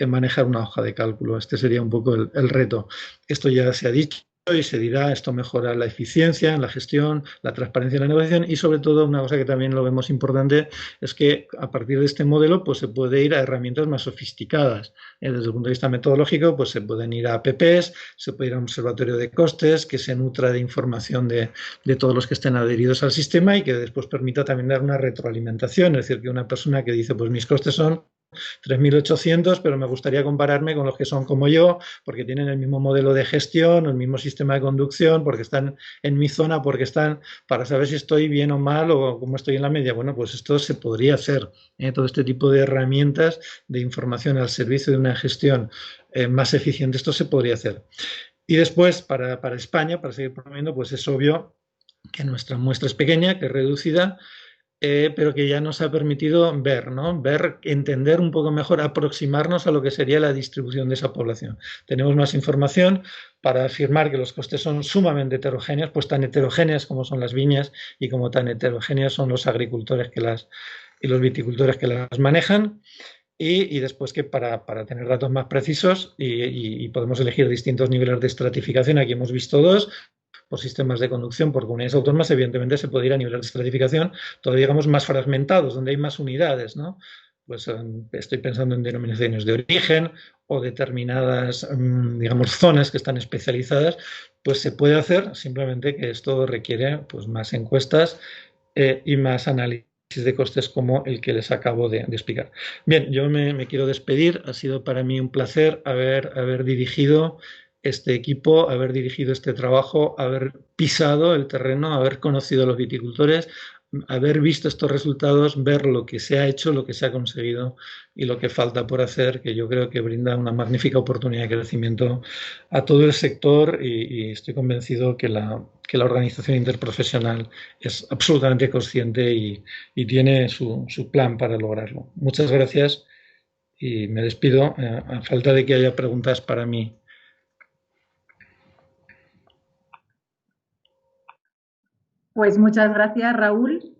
manejar una hoja de cálculo. Este sería un poco el reto. Esto ya se ha dicho, y se dirá esto mejora la eficiencia en la gestión, la transparencia en la negociación y sobre todo una cosa que también lo vemos importante es que a partir de este modelo pues se puede ir a herramientas más sofisticadas. Desde el punto de vista metodológico pues se pueden ir a APPs, se puede ir a un observatorio de costes que se nutra de información de todos los que estén adheridos al sistema y que después permita también dar una retroalimentación, es decir, que una persona que dice pues mis costes son 3.800, pero me gustaría compararme con los que son como yo, porque tienen el mismo modelo de gestión, el mismo sistema de conducción, porque están en mi zona, porque están para saber si estoy bien o mal o cómo estoy en la media. Bueno, pues esto se podría hacer. Todo este tipo de herramientas de información al servicio de una gestión más eficiente, esto se podría hacer. Y después, para España, para seguir promoviendo, pues es obvio que nuestra muestra es pequeña, que es reducida, pero que ya nos ha permitido ver, ¿no? Ver, entender un poco mejor, aproximarnos a lo que sería la distribución de esa población. Tenemos más información para afirmar que los costes son sumamente heterogéneos, pues tan heterogéneas como son las viñas y como tan heterogéneos son los agricultores y los viticultores que las manejan. Y después que para tener datos más precisos y podemos elegir distintos niveles de estratificación, aquí hemos visto dos, por sistemas de conducción, por comunidades autónomas, evidentemente se puede ir a niveles de estratificación todavía, digamos, más fragmentados, donde hay más unidades, ¿no? Pues estoy pensando en denominaciones de origen o determinadas, digamos, zonas que están especializadas, pues se puede hacer, simplemente que esto requiere pues, más encuestas y más análisis de costes como el que les acabo de explicar. Bien, yo me quiero despedir. Ha sido para mí un placer haber dirigido este equipo, haber dirigido este trabajo, haber pisado el terreno, haber conocido a los viticultores, haber visto estos resultados, ver lo que se ha hecho, lo que se ha conseguido y lo que falta por hacer, que yo creo que brinda una magnífica oportunidad de crecimiento a todo el sector y estoy convencido que la organización interprofesional es absolutamente consciente y tiene su plan para lograrlo. Muchas gracias y me despido a falta de que haya preguntas para mí. Pues muchas gracias, Raúl,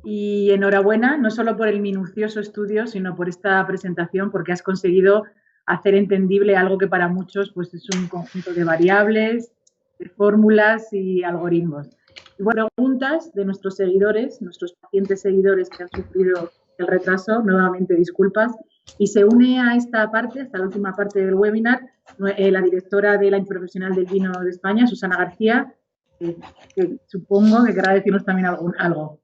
y enhorabuena, no solo por el minucioso estudio, sino por esta presentación, porque has conseguido hacer entendible algo que para muchos pues, es un conjunto de variables, de fórmulas y algoritmos. Y bueno, preguntas de nuestros seguidores, nuestros pacientes seguidores que han sufrido el retraso, nuevamente disculpas, y se une a esta parte, hasta la última parte del webinar, la directora de la Interprofesional del Vino de España, Susana García, que supongo que querrá decirnos también algo.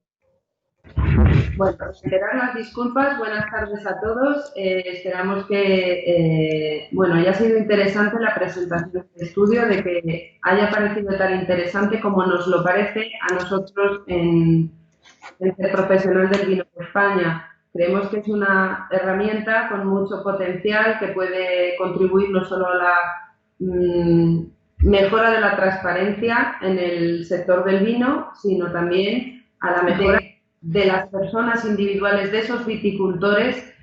Bueno, reiterar las disculpas, buenas tardes a todos. Esperamos que haya sido interesante la presentación de este estudio, de que haya parecido tan interesante como nos lo parece a nosotros en el Profesional del Vino de España. Creemos que es una herramienta con mucho potencial que puede contribuir no solo a la mejora de la transparencia en el sector del vino, sino también a la mejora de las personas individuales, de esos viticultores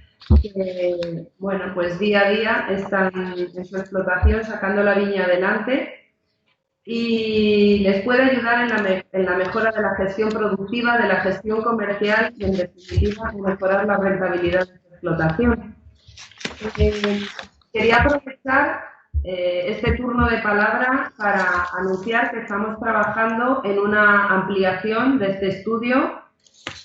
que, bueno, pues día a día están en su explotación sacando la viña adelante y les puede ayudar en la mejora de la gestión productiva, de la gestión comercial y, en definitiva, mejorar la rentabilidad de su explotación. Quería aprovechar este turno de palabra para anunciar que estamos trabajando en una ampliación de este estudio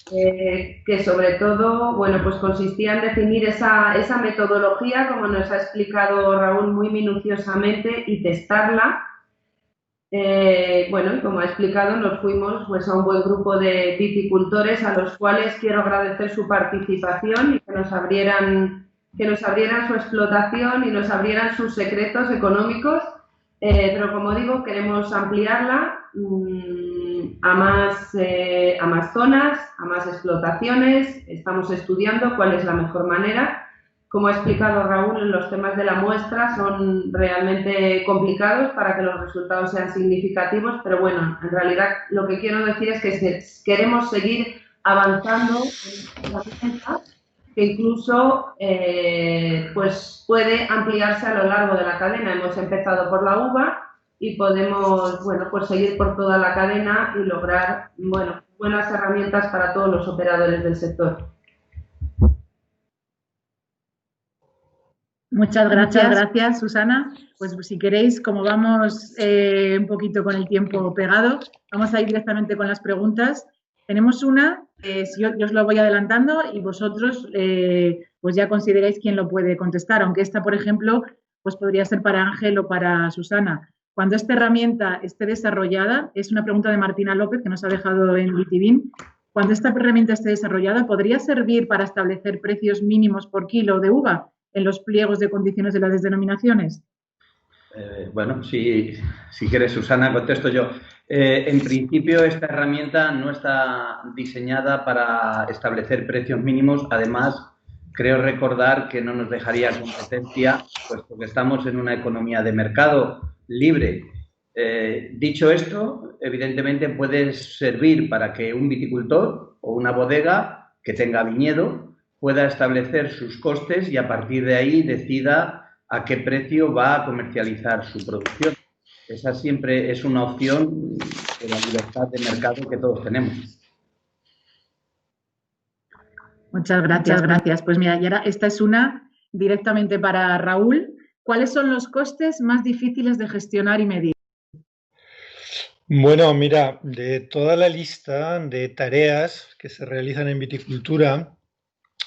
que sobre todo, bueno, pues consistía en definir esa metodología, como nos ha explicado Raúl muy minuciosamente, y testarla. Bueno, como ha explicado, nos fuimos pues a un buen grupo de viticultores a los cuales quiero agradecer su participación y que nos abrieran su explotación y nos abrieran sus secretos económicos, pero como digo, queremos ampliarla a más zonas, a más explotaciones. Estamos estudiando cuál es la mejor manera. Como ha explicado Raúl, los temas de la muestra son realmente complicados para que los resultados sean significativos, pero bueno, en realidad lo que quiero decir es que queremos seguir avanzando en la herramienta, que incluso pues puede ampliarse a lo largo de la cadena. Hemos empezado por la uva y podemos, bueno, pues seguir por toda la cadena y lograr, bueno, buenas herramientas para todos los operadores del sector. Muchas gracias, Susana. Pues si queréis, como vamos un poquito con el tiempo pegado, vamos a ir directamente con las preguntas. Tenemos una, yo os lo voy adelantando y vosotros pues ya consideráis quién lo puede contestar, aunque esta, por ejemplo, pues podría ser para Ángel o para Susana. Cuando esta herramienta esté desarrollada, es una pregunta de Martina López que nos ha dejado en Witibin. Cuando esta herramienta esté desarrollada, ¿podría servir para establecer precios mínimos por kilo de uva en los pliegos de condiciones de las denominaciones? Bueno, si quieres, Susana, contesto yo. En principio, esta herramienta no está diseñada para establecer precios mínimos. Además, creo recordar que no nos dejaría competencia, puesto que estamos en una economía de mercado libre. Dicho esto, evidentemente puede servir para que un viticultor o una bodega que tenga viñedo pueda establecer sus costes y a partir de ahí decida a qué precio va a comercializar su producción. Esa siempre es una opción de la libertad de mercado que todos tenemos. Muchas gracias. Pues mira, y ahora esta es una directamente para Raúl. ¿Cuáles son los costes más difíciles de gestionar y medir? Bueno, mira, de toda la lista de tareas que se realizan en viticultura,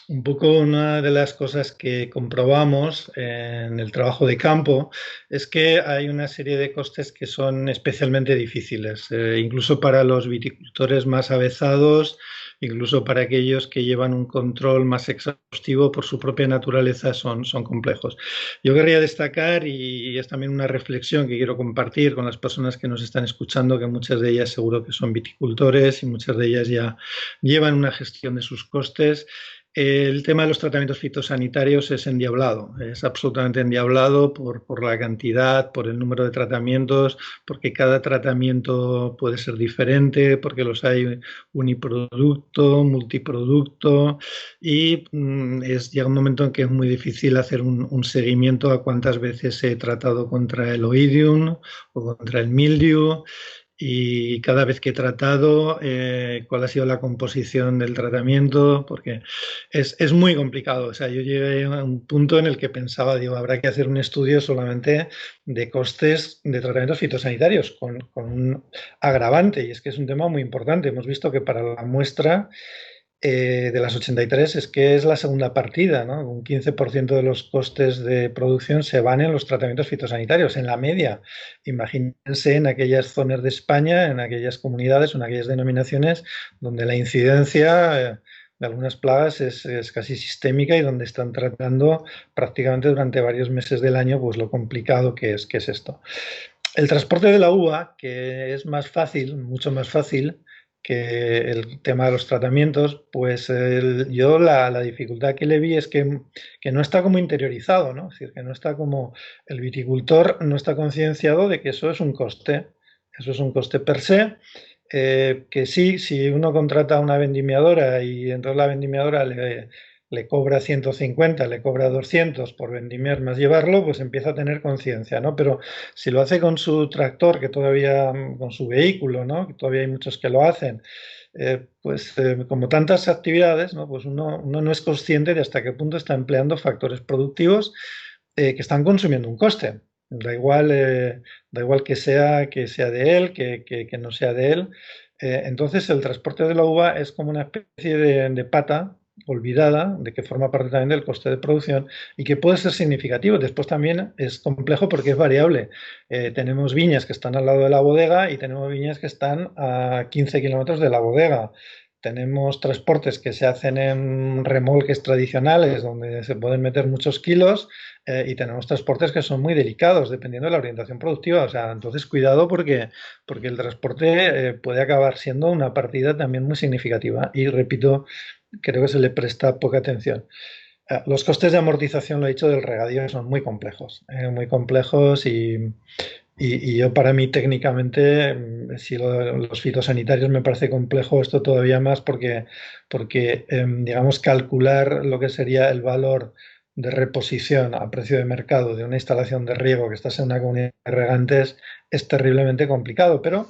un poco una de las cosas que comprobamos en el trabajo de campo es que hay una serie de costes que son especialmente difíciles, incluso para los viticultores más avezados, incluso para aquellos que llevan un control más exhaustivo por su propia naturaleza son complejos. Yo querría destacar, y es también una reflexión que quiero compartir con las personas que nos están escuchando, que muchas de ellas seguro que son viticultores y muchas de ellas ya llevan una gestión de sus costes. El tema de los tratamientos fitosanitarios es endiablado, es absolutamente endiablado por la cantidad, por el número de tratamientos, porque cada tratamiento puede ser diferente, porque los hay uniproducto, multiproducto y llega un momento en que es muy difícil hacer un seguimiento a cuántas veces he tratado contra el oidium o contra el mildiu. Y cada vez que he tratado, cuál ha sido la composición del tratamiento, porque es muy complicado. O sea, yo llegué a un punto en el que pensaba, digo, habrá que hacer un estudio solamente de costes de tratamientos fitosanitarios con un agravante, y es que es un tema muy importante. Hemos visto que para la muestra de las 83 es que es la segunda partida, ¿no? Un 15% de los costes de producción se van en los tratamientos fitosanitarios, en la media. Imagínense en aquellas zonas de España, en aquellas comunidades, en aquellas denominaciones donde la incidencia de algunas plagas es casi sistémica y donde están tratando prácticamente durante varios meses del año pues lo complicado que es esto. El transporte de la uva, que es más fácil, mucho más fácil que el tema de los tratamientos, pues yo la dificultad que le vi es que no está como interiorizado, ¿no? Es decir, que no está como el viticultor no está concienciado de que eso es un coste per se, que sí, si uno contrata a una vendimiadora y entonces la vendimiadora le cobra 150, le cobra 200 por vendimiar más llevarlo, pues empieza a tener conciencia, ¿no? Pero si lo hace con su tractor, que todavía, con su vehículo, ¿no? Que todavía hay muchos que lo hacen, como tantas actividades, ¿no? Pues uno no es consciente de hasta qué punto está empleando factores productivos que están consumiendo un coste. Da igual que sea de él, que no sea de él. Entonces el transporte de la uva es como una especie de pata olvidada, de que forma parte también del coste de producción y que puede ser significativo. Después también es complejo porque es variable. Tenemos viñas que están al lado de la bodega y tenemos viñas que están a 15 kilómetros de la bodega. Tenemos transportes que se hacen en remolques tradicionales donde se pueden meter muchos kilos y tenemos transportes que son muy delicados dependiendo de la orientación productiva. O sea, entonces cuidado porque el transporte puede acabar siendo una partida también muy significativa. Y repito, creo que se le presta poca atención. Los costes de amortización, lo he dicho, del regadío son muy complejos y yo para mí técnicamente, si los fitosanitarios me parece complejo, esto todavía más porque digamos, calcular lo que sería el valor de reposición a precio de mercado de una instalación de riego que estás en una comunidad de regantes es terriblemente complicado, pero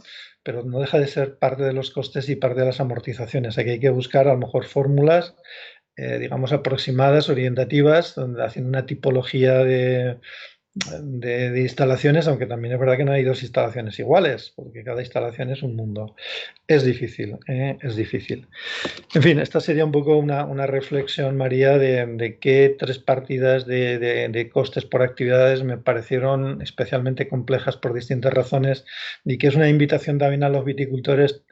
no deja de ser parte de los costes y parte de las amortizaciones. Aquí hay que buscar a lo mejor fórmulas digamos, aproximadas, orientativas, donde haciendo una tipología de instalaciones, aunque también es verdad que no hay dos instalaciones iguales, porque cada instalación es un mundo. Es difícil, es difícil. En fin, esta sería un poco una reflexión, María, de qué tres partidas de costes por actividades me parecieron especialmente complejas por distintas razones y que es una invitación también a los viticultores,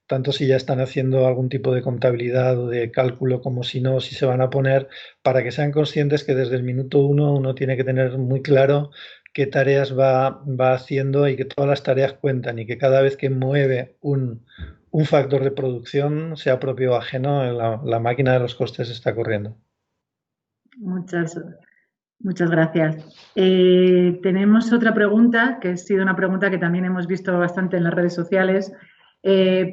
tanto si ya están haciendo algún tipo de contabilidad o de cálculo como si no, si se van a poner, para que sean conscientes que desde el minuto uno tiene que tener muy claro qué tareas va haciendo y que todas las tareas cuentan y que cada vez que mueve un factor de producción, sea propio o ajeno, la máquina de los costes está corriendo. Muchas gracias. Tenemos otra pregunta, que ha sido una pregunta que también hemos visto bastante en las redes sociales.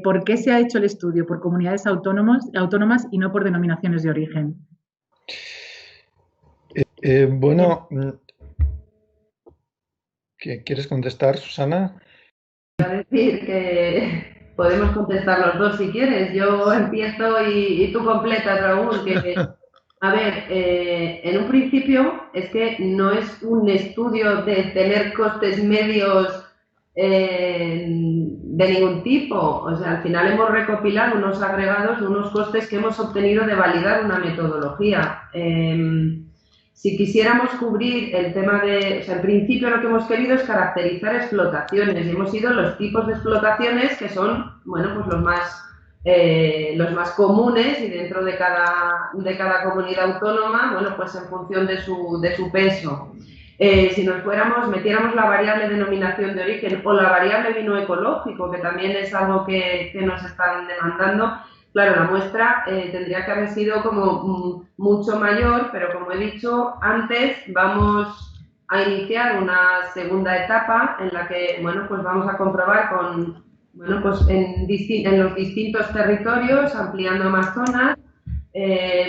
¿Por qué se ha hecho el estudio por comunidades autónomas y no por denominaciones de origen? Bueno, ¿quieres contestar, Susana? Quiero decir que podemos contestar los dos si quieres. Yo empiezo y tú completas, Raúl. A ver, en un principio es que no es un estudio de tener costes medios de ningún tipo. O sea, al final hemos recopilado unos agregados, unos costes que hemos obtenido de validar una metodología. Si quisiéramos cubrir el tema de... O sea, en principio lo que hemos querido es caracterizar explotaciones y hemos ido los tipos de explotaciones que son, bueno, pues los más comunes y dentro de cada comunidad autónoma, bueno, pues en función de su peso. Si nos metiéramos la variable denominación de origen o la variable vino ecológico, que también es algo que nos están demandando, claro, la muestra tendría que haber sido como mucho mayor, pero como he dicho antes, vamos a iniciar una segunda etapa en la que, bueno, pues vamos a comprobar en los distintos territorios, ampliando más zonas.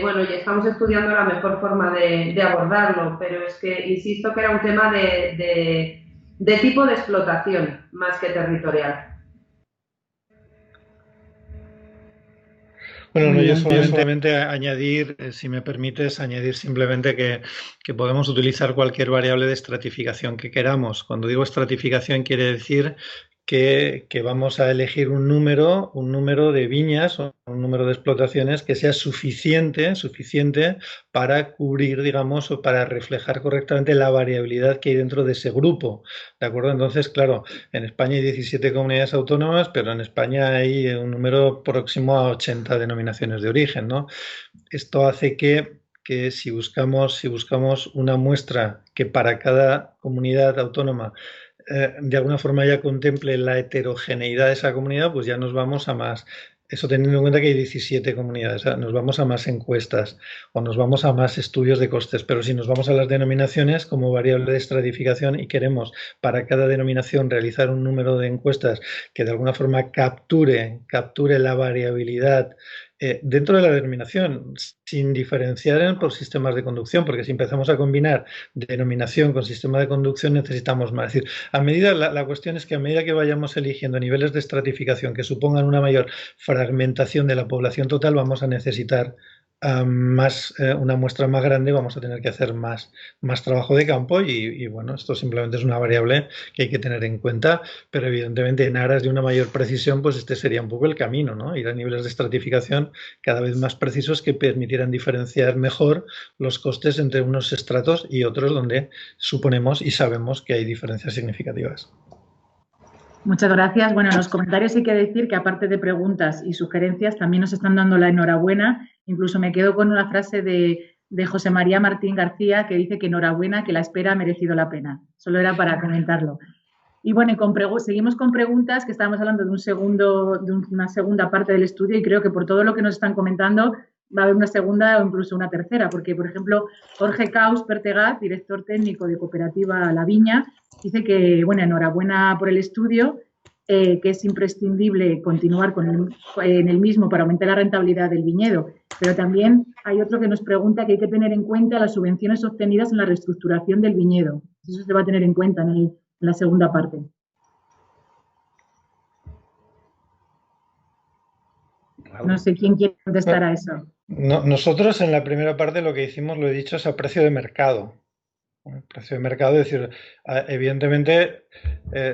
Bueno, y estamos estudiando la mejor forma de abordarlo, pero es que insisto que era un tema de tipo de explotación más que territorial. Bueno, no, yo solamente añadir, si me permites, añadir simplemente que podemos utilizar cualquier variable de estratificación que queramos. Cuando digo estratificación quiere decir que vamos a elegir un número de viñas o un número de explotaciones que sea suficiente para cubrir, digamos, o para reflejar correctamente la variabilidad que hay dentro de ese grupo, ¿de acuerdo? Entonces, claro, en España hay 17 comunidades autónomas, pero en España hay un número próximo a 80 denominaciones de origen, ¿no? Esto hace que si buscamos una muestra que para cada comunidad autónoma de alguna forma ya contemple la heterogeneidad de esa comunidad, pues ya nos vamos a más. Eso teniendo en cuenta que hay 17 comunidades, nos vamos a más encuestas o nos vamos a más estudios de costes, pero si nos vamos a las denominaciones como variable de estratificación y queremos para cada denominación realizar un número de encuestas que de alguna forma capture la variabilidad dentro de la denominación, sin diferenciar por sistemas de conducción, porque si empezamos a combinar denominación con sistema de conducción necesitamos más. Es decir, la cuestión es que a medida que vayamos eligiendo niveles de estratificación que supongan una mayor fragmentación de la población total, vamos a necesitar una muestra más grande, vamos a tener que hacer más trabajo de campo y bueno, esto simplemente es una variable que hay que tener en cuenta, pero evidentemente en aras de una mayor precisión, pues este sería un poco el camino, ¿no? Ir a niveles de estratificación cada vez más precisos que permitieran diferenciar mejor los costes entre unos estratos y otros donde suponemos y sabemos que hay diferencias significativas. Muchas gracias. Bueno, en los comentarios hay que decir que aparte de preguntas y sugerencias, también nos están dando la enhorabuena. Incluso me quedo con una frase de José María Martín García que dice que enhorabuena, que la espera ha merecido la pena. Solo era para comentarlo. Y bueno, seguimos con preguntas, que estábamos hablando de una segunda parte del estudio y creo que por todo lo que nos están comentando va a haber una segunda o incluso una tercera, porque, por ejemplo, Jorge Caus Pertegat, director técnico de Cooperativa La Viña, dice que, bueno, enhorabuena por el estudio, que es imprescindible continuar en el mismo para aumentar la rentabilidad del viñedo. Pero también hay otro que nos pregunta que hay que tener en cuenta las subvenciones obtenidas en la reestructuración del viñedo. Eso se va a tener en cuenta en la segunda parte. No sé quién quiere contestar a eso. Nosotros en la primera parte lo que hicimos, lo he dicho, es a precio de mercado. El precio de mercado, es decir, evidentemente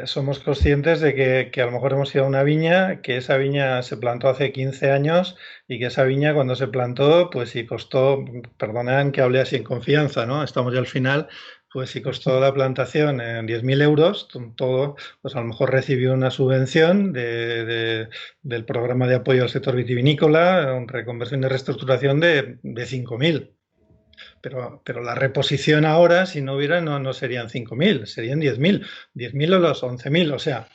somos conscientes de que a lo mejor hemos ido a una viña, que esa viña se plantó hace 15 años y que esa viña cuando se plantó, pues si costó, perdonen que hable así en confianza, ¿no? Estamos ya al final, pues si costó la plantación en 10.000 euros, todo, pues a lo mejor recibió una subvención del programa de apoyo al sector vitivinícola, reconversión y reestructuración de 5.000. Pero la reposición ahora, si no hubiera, no serían 5.000, serían 10.000. 10.000 o los 11.000. O sea,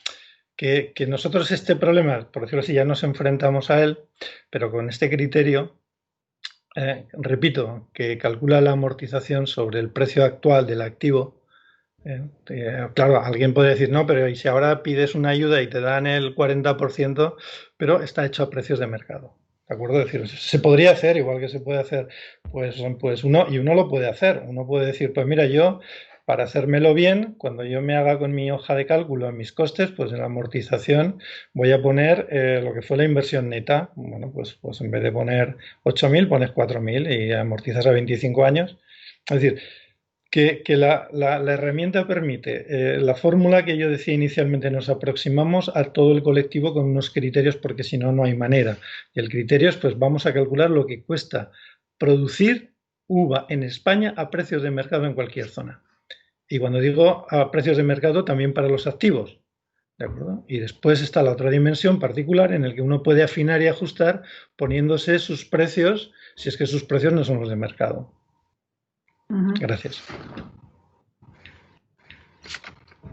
que nosotros este problema, por decirlo así, ya nos enfrentamos a él, pero con este criterio, repito, que calcula la amortización sobre el precio actual del activo. Claro, alguien puede decir, no, pero ¿y si ahora pides una ayuda y te dan el 40%, pero está hecho a precios de mercado? ¿De acuerdo? Es decir, se podría hacer, igual que se puede hacer, pues uno lo puede hacer. Uno puede decir, pues mira, yo, para hacérmelo bien, cuando yo me haga con mi hoja de cálculo mis costes, pues en la amortización voy a poner lo que fue la inversión neta. Bueno, pues en vez de poner 8.000, pones 4.000 y amortizas a 25 años. Es decir, que la herramienta permite, la fórmula que yo decía inicialmente, nos aproximamos a todo el colectivo con unos criterios porque si no, no hay manera. Y el criterio es, pues vamos a calcular lo que cuesta producir uva en España a precios de mercado en cualquier zona. Y cuando digo a precios de mercado, también para los activos. ¿De acuerdo? Y después está la otra dimensión particular en la que uno puede afinar y ajustar poniéndose sus precios, si es que sus precios no son los de mercado. Gracias.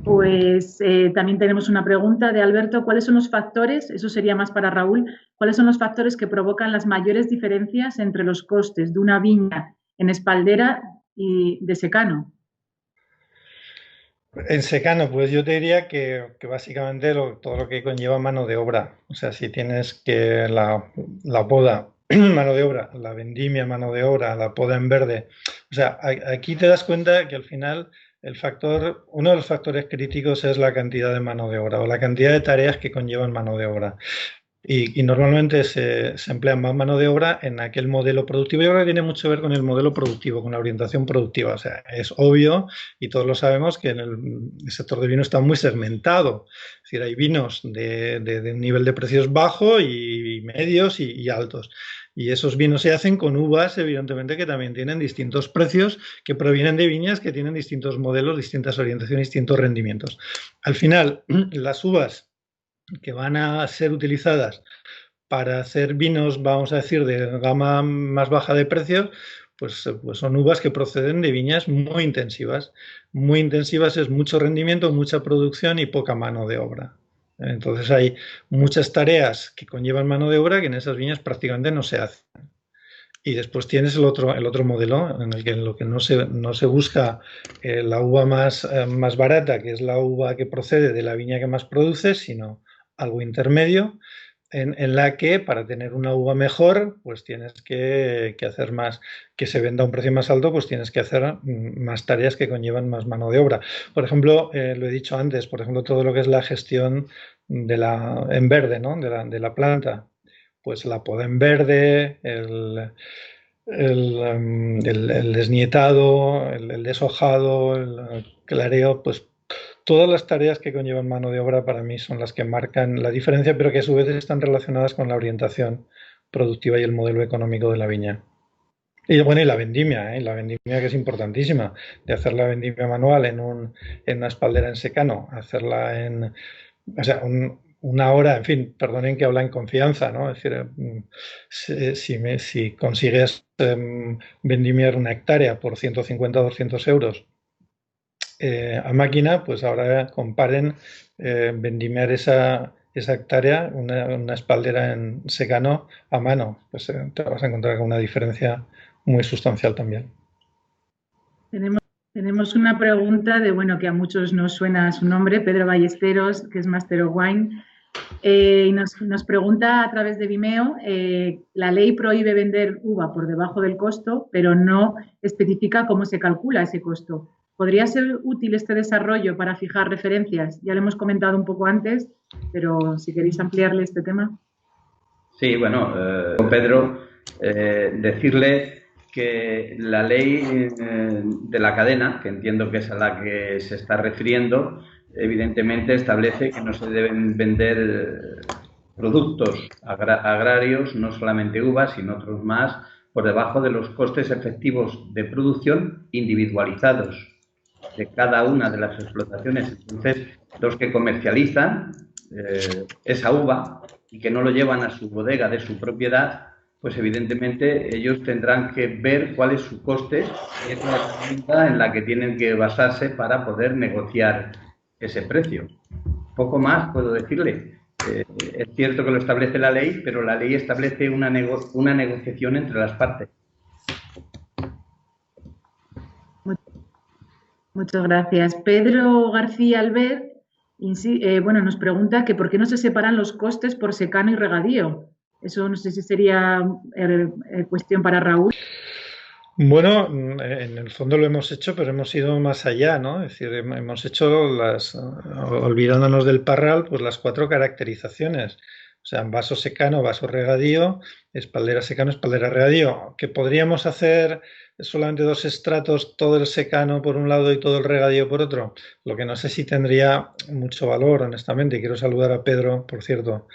Pues también tenemos una pregunta de Alberto. ¿Cuáles son los factores, eso sería más para Raúl, cuáles son los factores que provocan las mayores diferencias entre los costes de una viña en espaldera y de secano? En secano, pues yo te diría que básicamente todo lo que conlleva mano de obra. O sea, si tienes que la poda, mano de obra, la vendimia, mano de obra, la poda en verde. O sea, aquí te das cuenta que al final uno de los factores críticos es la cantidad de mano de obra o la cantidad de tareas que conllevan mano de obra. Y normalmente se emplea más mano de obra en aquel modelo productivo. Yo creo que tiene mucho que ver con el modelo productivo, con la orientación productiva. O sea, es obvio y todos lo sabemos que en el sector de vino está muy segmentado. Es decir, hay vinos de un nivel de precios bajo y medios y altos. Y esos vinos se hacen con uvas, evidentemente, que también tienen distintos precios, que provienen de viñas que tienen distintos modelos, distintas orientaciones, distintos rendimientos. Al final, las uvas que van a ser utilizadas para hacer vinos, vamos a decir, de gama más baja de precios, pues son uvas que proceden de viñas muy intensivas. Muy intensivas es mucho rendimiento, mucha producción y poca mano de obra. Entonces hay muchas tareas que conllevan mano de obra que en esas viñas prácticamente no se hacen. Y después tienes el otro modelo en el que no se busca la uva más barata, que es la uva que procede de la viña que más produce, sino algo intermedio, en la que para tener una uva mejor, pues tienes que hacer más, que se venda a un precio más alto, pues tienes que hacer más tareas que conllevan más mano de obra. Por ejemplo, lo he dicho antes, por ejemplo, todo lo que es la gestión en verde, ¿no? de la planta. Pues la poda en verde, el desnietado, el deshojado, el clareo, pues todas las tareas que conllevan mano de obra para mí son las que marcan la diferencia, pero que a su vez están relacionadas con la orientación productiva y el modelo económico de la viña. Y bueno, y la vendimia que es importantísima, de hacer la vendimia manual en una espaldera en secano, hacerla una hora, en fin, perdonen que habla en confianza, ¿no? Es decir, si consigues vendimiar una hectárea por 150 o 200 euros a máquina, pues ahora comparen vendimiar esa hectárea, una espaldera en secano a mano, pues te vas a encontrar con una diferencia muy sustancial también. Tenemos una pregunta que a muchos nos suena su nombre, Pedro Ballesteros, que es Master of Wine, y nos pregunta a través de Vimeo, la ley prohíbe vender uva por debajo del costo, pero no especifica cómo se calcula ese costo. ¿Podría ser útil este desarrollo para fijar referencias? Ya lo hemos comentado un poco antes, pero si queréis ampliarle este tema. Sí, bueno, Pedro decirle que la ley de la cadena, que entiendo que es a la que se está refiriendo, evidentemente establece que no se deben vender productos agrarios, no solamente uvas, sino otros más, por debajo de los costes efectivos de producción individualizados de cada una de las explotaciones. Entonces, los que comercializan esa uva y que no lo llevan a su bodega de su propiedad, pues evidentemente ellos tendrán que ver cuál es su coste y es la herramienta en la que tienen que basarse para poder negociar ese precio. Poco más puedo decirle. Es cierto que lo establece la ley, pero la ley establece una negociación entre las partes. Muchas gracias. Pedro García Albert nos pregunta que por qué no se separan los costes por secano y regadío. Eso no sé si sería cuestión para Raúl. Bueno, en el fondo lo hemos hecho, pero hemos ido más allá, ¿no? Es decir, hemos hecho olvidándonos del parral, pues las 4 caracterizaciones. O sea, vaso secano, vaso regadío, espaldera secano, espaldera regadío. ¿Que podríamos hacer solamente 2 estratos, todo el secano por un lado y todo el regadío por otro? Lo que no sé si tendría mucho valor, honestamente. Quiero saludar a Pedro, por cierto,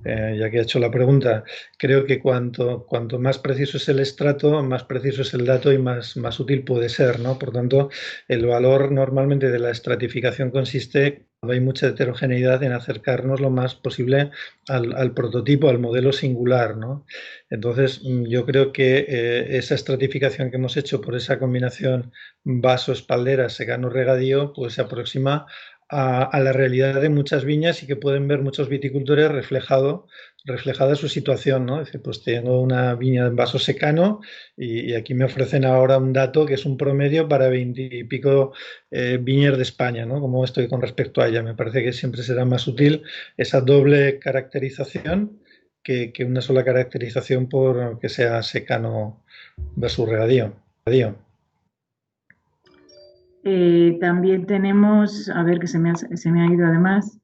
ya que ha hecho la pregunta. Creo que cuanto más preciso es el estrato, más preciso es el dato y más útil puede ser, ¿no? Por tanto, el valor normalmente de la estratificación consiste, cuando hay mucha heterogeneidad, en acercarnos lo más posible al prototipo, al modelo singular, ¿no? Entonces, yo creo que esa estratificación que hemos hecho por esa combinación vaso, espaldera, secano, regadío, pues se aproxima a la realidad de muchas viñas y que pueden ver muchos viticultores reflejada su situación, ¿no? Es decir, pues tengo una viña en vaso secano y aquí me ofrecen ahora un dato que es un promedio para 20 y pico viñas de España, ¿no? ¿Cómo estoy con respecto a ella? Me parece que siempre será más útil esa doble caracterización que una sola caracterización por que sea secano versus regadío. También tenemos, a ver que se me ha ido además,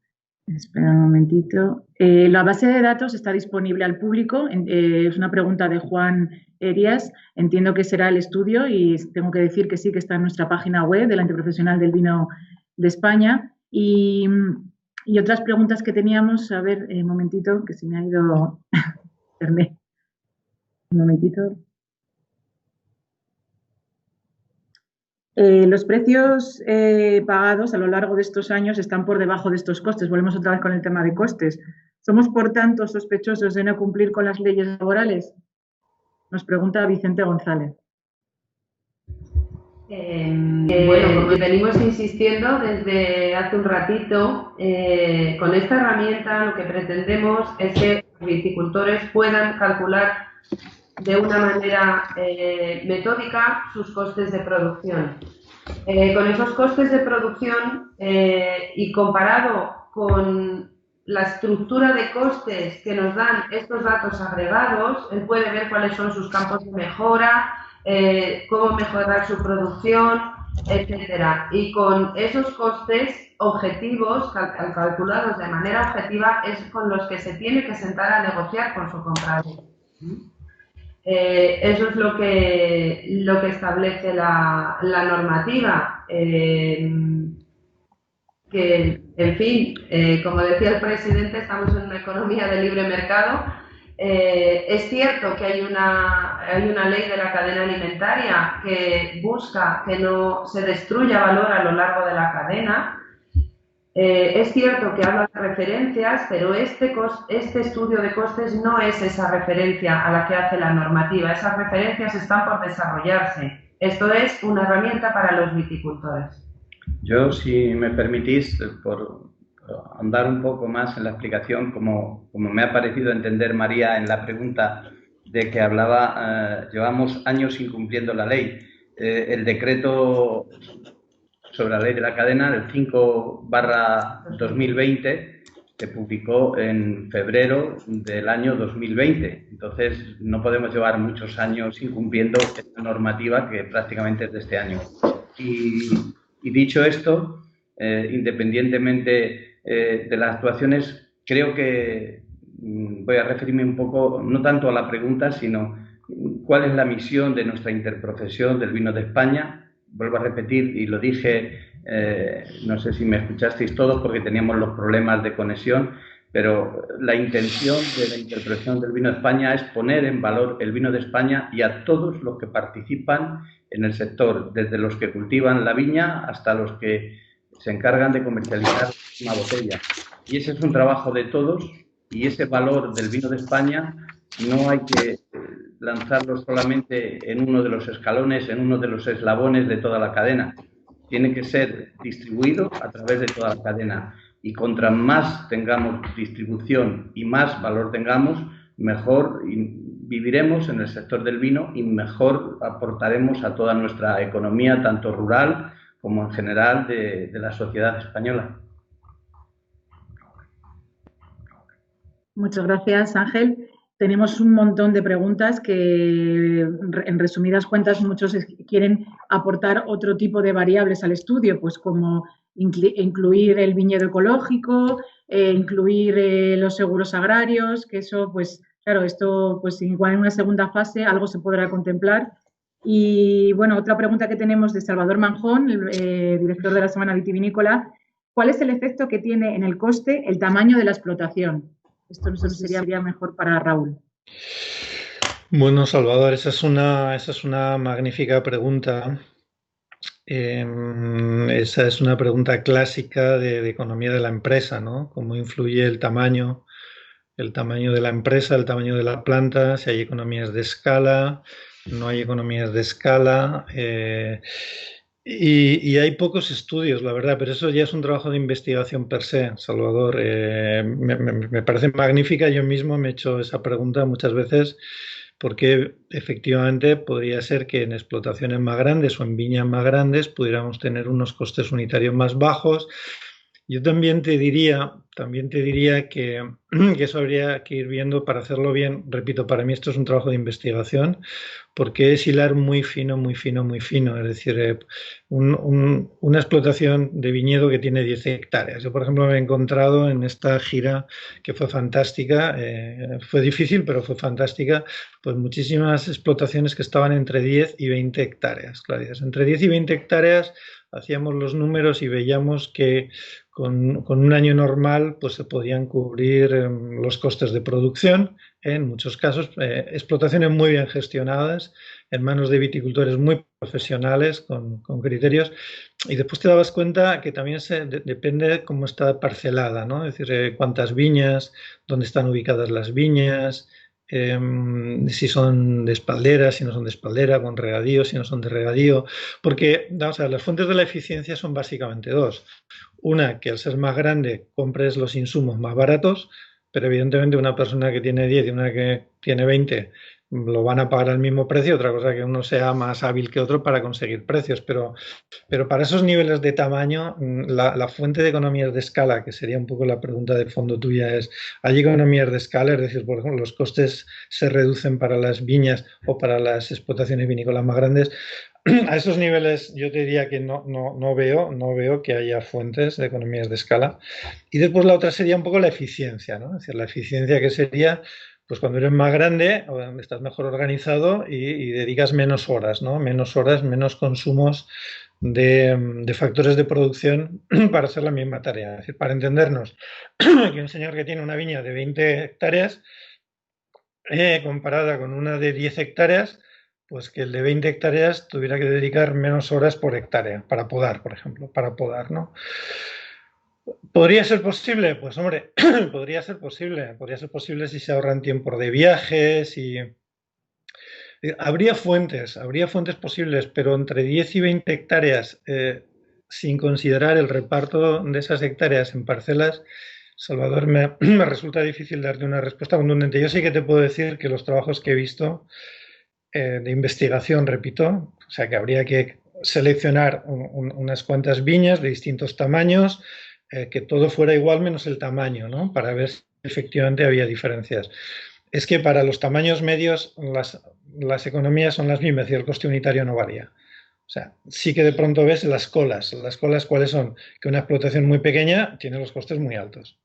espera un momentito. La base de datos está disponible al público, es una pregunta de Juan Erias, entiendo que será el estudio y tengo que decir que sí, que está en nuestra página web de la Interprofesional del Vino de España. Y otras preguntas que teníamos, a ver, un momentito, que se me ha ido internet. Un momentito. Los precios pagados a lo largo de estos años están por debajo de estos costes. Volvemos otra vez con el tema de costes. ¿Somos, por tanto, sospechosos de no cumplir con las leyes laborales? Nos pregunta Vicente González. Bueno, como venimos insistiendo desde hace un ratito, con esta herramienta lo que pretendemos es que los viticultores puedan calcular de una manera metódica sus costes de producción. Con esos costes de producción y comparado con la estructura de costes que nos dan estos datos agregados, él puede ver cuáles son sus campos de mejora, cómo mejorar su producción, etcétera. Y con esos costes objetivos, calculados de manera objetiva, es con los que se tiene que sentar a negociar con su comprador. Eso es lo que establece la normativa. Que, en fin, como decía el presidente, estamos en una economía de libre mercado. Es cierto que hay una ley de la cadena alimentaria que busca que no se destruya valor a lo largo de la cadena. Es cierto que habla de referencias, pero este estudio de costes no es esa referencia a la que hace la normativa. Esas referencias están por desarrollarse. Esto es una herramienta para los viticultores. Yo, si me permitís, por andar un poco más en la explicación, como me ha parecido entender María en la pregunta de que hablaba, llevamos años incumpliendo la ley. El decreto sobre la ley de la cadena, el 5/2020, se publicó en febrero del año 2020. Entonces, no podemos llevar muchos años incumpliendo esta normativa que prácticamente es de este año. Y dicho esto, independientemente de las actuaciones, creo que voy a referirme un poco, no tanto a la pregunta, sino ¿Cuál es la misión de nuestra interprofesión del vino de España? Vuelvo a repetir, y lo dije, no sé si me escuchasteis todos porque teníamos los problemas de conexión, pero la intención de la interpretación del vino de España es poner en valor el vino de España y a todos los que participan en el sector, desde los que cultivan la viña hasta los que se encargan de comercializar una botella. Y ese es un trabajo de todos, y ese valor del vino de España no hay que lanzarlo solamente en uno de los escalones, en uno de los eslabones de toda la cadena. Tiene que ser distribuido a través de toda la cadena. Y contra más tengamos distribución y más valor tengamos, mejor viviremos en el sector del vino y mejor aportaremos a toda nuestra economía, tanto rural como en general de la sociedad española. Muchas gracias, Ángel. Tenemos un montón de preguntas que, en resumidas cuentas, muchos quieren aportar otro tipo de variables al estudio, pues como incluir el viñedo ecológico, incluir los seguros agrarios, que eso, pues claro, esto, pues igual en una segunda fase algo se podrá contemplar. Y bueno, otra pregunta que tenemos de Salvador Manjón, el director de la Semana Vitivinícola: ¿cuál es el efecto que tiene en el coste el tamaño de la explotación? Esto no sé si sería mejor para Raúl. Bueno, Salvador, esa es una magnífica pregunta. Esa es una pregunta clásica de economía de la empresa, ¿no? ¿Cómo influye el tamaño de la empresa, el tamaño de la planta, si hay economías de escala, no hay economías de escala? Y hay pocos estudios, la verdad, pero eso ya es un trabajo de investigación per se, Salvador. Me parece magnífica. Yo mismo me he hecho esa pregunta muchas veces, porque efectivamente podría ser que en explotaciones más grandes o en viñas más grandes pudiéramos tener unos costes unitarios más bajos. Yo también te diría que eso habría que ir viendo para hacerlo bien. Repito, para mí esto es un trabajo de investigación, porque es hilar muy fino, muy fino, muy fino. Es decir, una explotación de viñedo que tiene 10 hectáreas. Yo, por ejemplo, me he encontrado en esta gira que fue fantástica, fue difícil, pero fue fantástica, pues muchísimas explotaciones que estaban entre 10 y 20 hectáreas. Claro, entre 10 y 20 hectáreas hacíamos los números y veíamos que con un año normal pues se podían cubrir los costes de producción, en muchos casos, explotaciones muy bien gestionadas, en manos de viticultores muy profesionales, con criterios, y después te dabas cuenta que también depende de cómo está parcelada, ¿no? Es decir, cuántas viñas, dónde están ubicadas las viñas, si son de espaldera, si no son de espaldera, con regadío, si no son de regadío, porque vamos a ver, las fuentes de la eficiencia son básicamente dos. Una, que al ser más grande compres los insumos más baratos, pero evidentemente una persona que tiene 10 y una que tiene 20 lo van a pagar al mismo precio. Otra cosa que uno sea más hábil que otro para conseguir precios, pero para esos niveles de tamaño, la fuente de economías de escala, que sería un poco la pregunta de fondo tuya, es: ¿hay economías de escala? Es decir, por ejemplo, los costes se reducen para las viñas o para las explotaciones vinícolas más grandes. A esos niveles yo te diría que no veo que haya fuentes de economías de escala. Y después la otra sería un poco la eficiencia, ¿no? Es decir, la eficiencia, que sería pues cuando eres más grande, estás mejor organizado y dedicas menos horas, ¿no? Menos horas, menos consumos de factores de producción para hacer la misma tarea. Es decir, para entendernos, que un señor que tiene una viña de 20 hectáreas comparada con una de 10 hectáreas, pues que el de 20 hectáreas tuviera que dedicar menos horas por hectárea, para podar, por ejemplo, ¿no? ¿Podría ser posible? Pues hombre, podría ser posible si se ahorran tiempos de viajes y... Habría fuentes posibles, pero entre 10 y 20 hectáreas, sin considerar el reparto de esas hectáreas en parcelas, Salvador, me resulta difícil darte una respuesta contundente. Yo sí que te puedo decir que los trabajos que he visto de investigación, repito, o sea que habría que seleccionar unas cuantas viñas de distintos tamaños, que todo fuera igual menos el tamaño, ¿no? Para ver si efectivamente había diferencias. Es que para los tamaños medios las economías son las mismas y el coste unitario no varía. O sea, sí que de pronto ves las colas. ¿Las colas cuáles son? Que una explotación muy pequeña tiene los costes muy altos.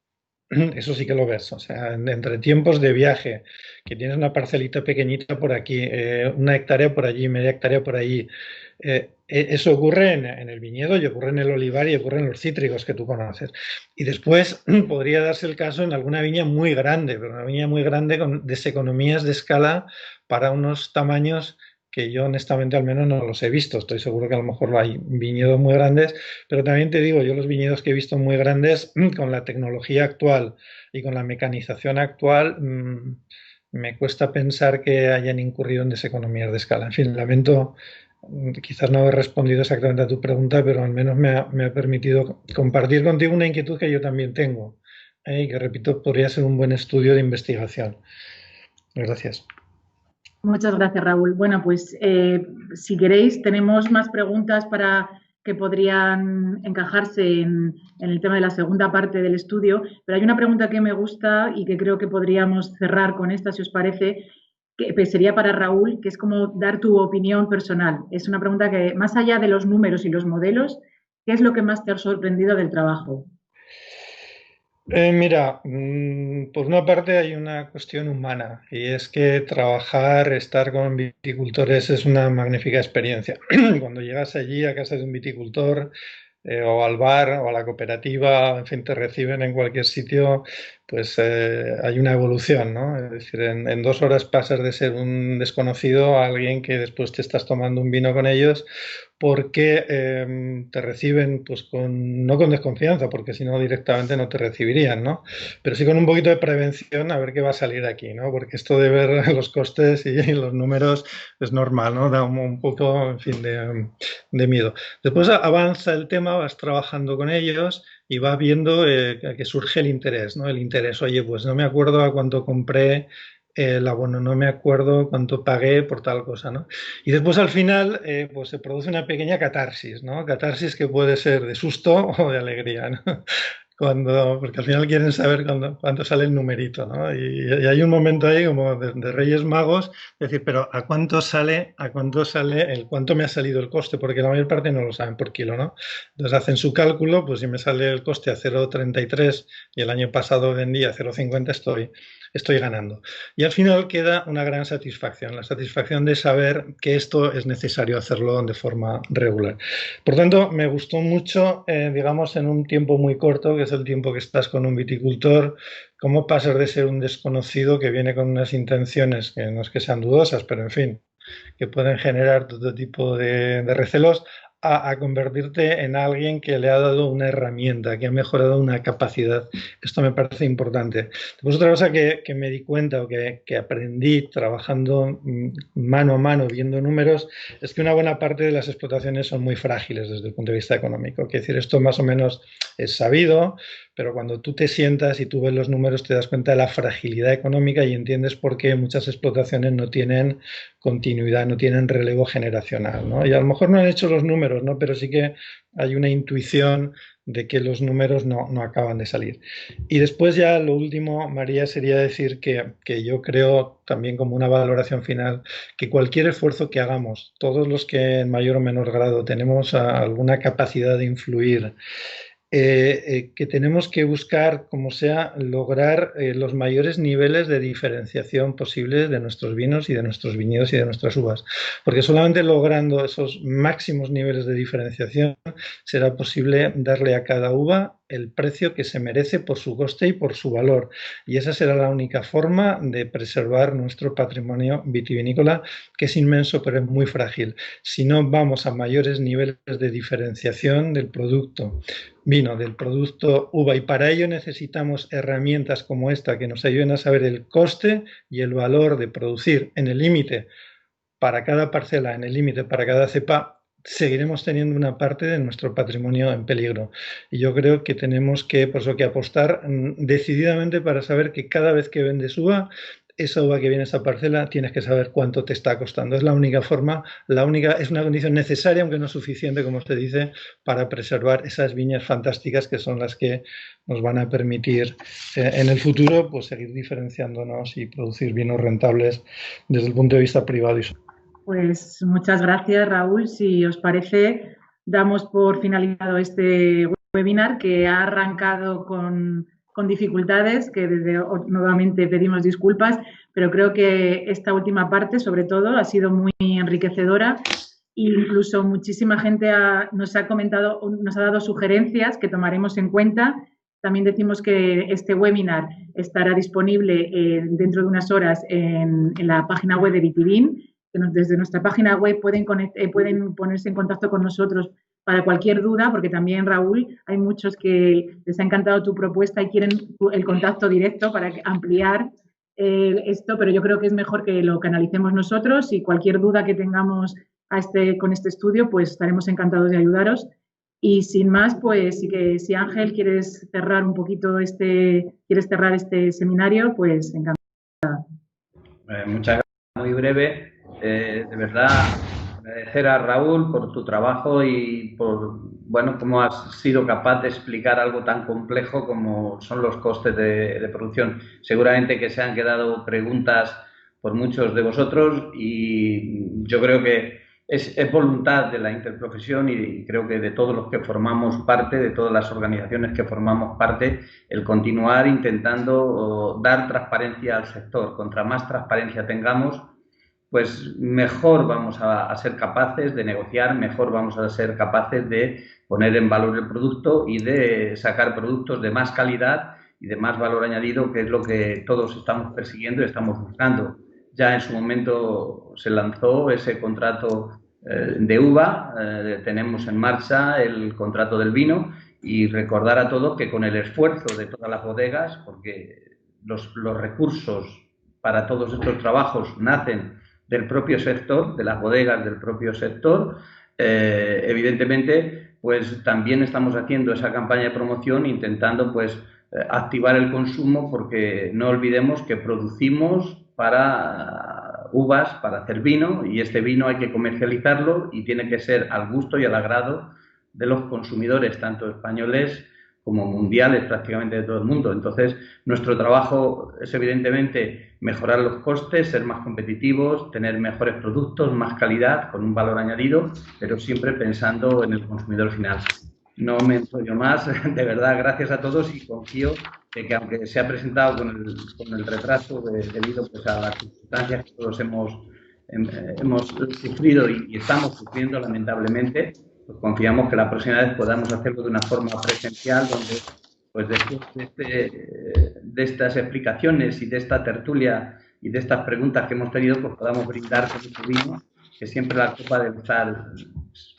eso sí que lo ves. O sea, entre tiempos de viaje, que tienes una parcelita pequeñita por aquí, una hectárea por allí, media hectárea por allí. Eso ocurre en el viñedo y ocurre en el olivar y ocurre en los cítricos que tú conoces. Y después podría darse el caso en alguna viña muy grande, pero una viña muy grande con deseconomías de escala para unos tamaños que yo honestamente al menos no los he visto. Estoy seguro que a lo mejor hay viñedos muy grandes, pero también te digo, yo los viñedos que he visto muy grandes con la tecnología actual y con la mecanización actual, me cuesta pensar que hayan incurrido en deseconomías de escala. En fin, lamento quizás no haber respondido exactamente a tu pregunta, pero al menos me ha permitido compartir contigo una inquietud que yo también tengo, y que, repito, podría ser un buen estudio de investigación. Gracias. Muchas gracias, Raúl. Bueno, pues si queréis, tenemos más preguntas para que podrían encajarse en el tema de la segunda parte del estudio, pero hay una pregunta que me gusta y que creo que podríamos cerrar con esta, si os parece, que sería para Raúl, que es como dar tu opinión personal. Es una pregunta que, más allá de los números y los modelos, ¿qué es lo que más te ha sorprendido del trabajo? Mira, por una parte hay una cuestión humana y es que trabajar, estar con viticultores es una magnífica experiencia. Cuando llegas allí a casa de un viticultor, o al bar o a la cooperativa, en fin, te reciben en cualquier sitio, pues hay una evolución, ¿no? Es decir, en 2 horas pasas de ser un desconocido a alguien que después te estás tomando un vino con ellos porque te reciben pues no con desconfianza, porque si no directamente no te recibirían, ¿no? Pero sí con un poquito de prevención a ver qué va a salir aquí, ¿no? Porque esto de ver los costes y los números es normal, ¿no? Da un poco, en fin, de miedo. Después avanza el tema, vas trabajando con ellos y vas viendo que surge el interés, ¿no? El interés, oye, pues no me acuerdo a cuánto compré el abono, no me acuerdo cuánto pagué por tal cosa, ¿no? Y después al final, pues se produce una pequeña catarsis, ¿no? Catarsis que puede ser de susto o de alegría, ¿no? Porque al final quieren saber cuándo sale el numerito, ¿no? Y hay un momento ahí como de Reyes Magos, decir, pero cuánto me ha salido el coste? Porque la mayor parte no lo saben por kilo, ¿no? Entonces hacen su cálculo, pues si me sale el coste a 0,33 y el año pasado vendí a 0,50, estoy ganando. Y al final queda una gran satisfacción, la satisfacción de saber que esto es necesario hacerlo de forma regular. Por tanto, me gustó mucho, digamos, en un tiempo muy corto, que es el tiempo que estás con un viticultor, cómo pasas de ser un desconocido que viene con unas intenciones que no es que sean dudosas, pero en fin, que pueden generar todo tipo de recelos, a convertirte en alguien que le ha dado una herramienta, que ha mejorado una capacidad. Esto me parece importante. Después otra cosa que me di cuenta o que aprendí trabajando mano a mano, viendo números, es que una buena parte de las explotaciones son muy frágiles desde el punto de vista económico. Es decir, esto más o menos es sabido, pero cuando tú te sientas y tú ves los números te das cuenta de la fragilidad económica y entiendes por qué muchas explotaciones no tienen continuidad, no tienen relevo generacional, ¿no? Y a lo mejor no han hecho los números, ¿no? Pero sí que hay una intuición de que los números no acaban de salir. Y después ya lo último, María, sería decir que yo creo también como una valoración final que cualquier esfuerzo que hagamos, todos los que en mayor o menor grado tenemos alguna capacidad de influir, que tenemos que buscar, como sea, lograr los mayores niveles de diferenciación posibles de nuestros vinos y de nuestros viñedos y de nuestras uvas. Porque solamente logrando esos máximos niveles de diferenciación será posible darle a cada uva el precio que se merece por su coste y por su valor. Y esa será la única forma de preservar nuestro patrimonio vitivinícola, que es inmenso pero es muy frágil. Si no vamos a mayores niveles de diferenciación del producto vino, del producto uva, y para ello necesitamos herramientas como esta que nos ayuden a saber el coste y el valor de producir en el límite para cada parcela, en el límite para cada cepa, seguiremos teniendo una parte de nuestro patrimonio en peligro. Y yo creo que tenemos que, por eso, que apostar decididamente para saber que cada vez que vendes uva, esa uva que viene a esa parcela tienes que saber cuánto te está costando. Es la única forma, es una condición necesaria, aunque no suficiente, como usted dice, para preservar esas viñas fantásticas que son las que nos van a permitir en el futuro pues seguir diferenciándonos y producir vinos rentables desde el punto de vista privado y social. Pues muchas gracias, Raúl. Si os parece, damos por finalizado este webinar que ha arrancado con con dificultades, que nuevamente pedimos disculpas, pero creo que esta última parte, sobre todo, ha sido muy enriquecedora. Incluso muchísima gente nos ha comentado, nos ha dado sugerencias que tomaremos en cuenta. También decimos que este webinar estará disponible dentro de unas horas en la página web de Vitibin, que desde nuestra página web pueden ponerse en contacto con nosotros para cualquier duda, porque también, Raúl, hay muchos que les ha encantado tu propuesta y quieren el contacto directo para ampliar esto, pero yo creo que es mejor que lo canalicemos nosotros y cualquier duda que tengamos con este estudio, pues estaremos encantados de ayudaros. Y sin más, pues si Ángel quieres cerrar un poquito este seminario, pues encantada. Muchas gracias, muy breve. De verdad, agradecer a Raúl por tu trabajo y por, bueno, cómo has sido capaz de explicar algo tan complejo como son los costes de producción. Seguramente que se han quedado preguntas por muchos de vosotros y yo creo que es voluntad de la interprofesión y creo que de todos los que formamos parte, de todas las organizaciones que formamos parte, el continuar intentando dar transparencia al sector. Contra más transparencia tengamos, pues mejor vamos a ser capaces de negociar, mejor vamos a ser capaces de poner en valor el producto y de sacar productos de más calidad y de más valor añadido, que es lo que todos estamos persiguiendo y estamos buscando. Ya en su momento se lanzó ese contrato de uva, tenemos en marcha el contrato del vino y recordar a todos que con el esfuerzo de todas las bodegas, porque los recursos para todos estos trabajos nacen del propio sector, de las bodegas del propio sector, evidentemente, pues también estamos haciendo esa campaña de promoción intentando pues activar el consumo, porque no olvidemos que producimos para uvas, para hacer vino, y este vino hay que comercializarlo y tiene que ser al gusto y al agrado de los consumidores, tanto españoles como mundiales, prácticamente de todo el mundo. Entonces, nuestro trabajo es evidentemente mejorar los costes, ser más competitivos, tener mejores productos, más calidad, con un valor añadido, pero siempre pensando en el consumidor final. No me enrollo más, de verdad, gracias a todos y confío de que, aunque se ha presentado con el retraso debido pues, a las circunstancias que todos hemos sufrido y estamos sufriendo lamentablemente, pues confiamos que la próxima vez podamos hacerlo de una forma presencial, donde pues después de estas explicaciones y de esta tertulia y de estas preguntas que hemos tenido, pues podamos brindar con este vino, que siempre la copa debe estar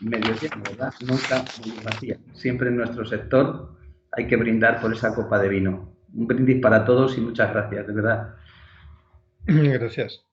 medio llena, ¿verdad? Nunca medio vacía. Siempre en nuestro sector hay que brindar por esa copa de vino. Un brindis para todos y muchas gracias, de verdad. Gracias.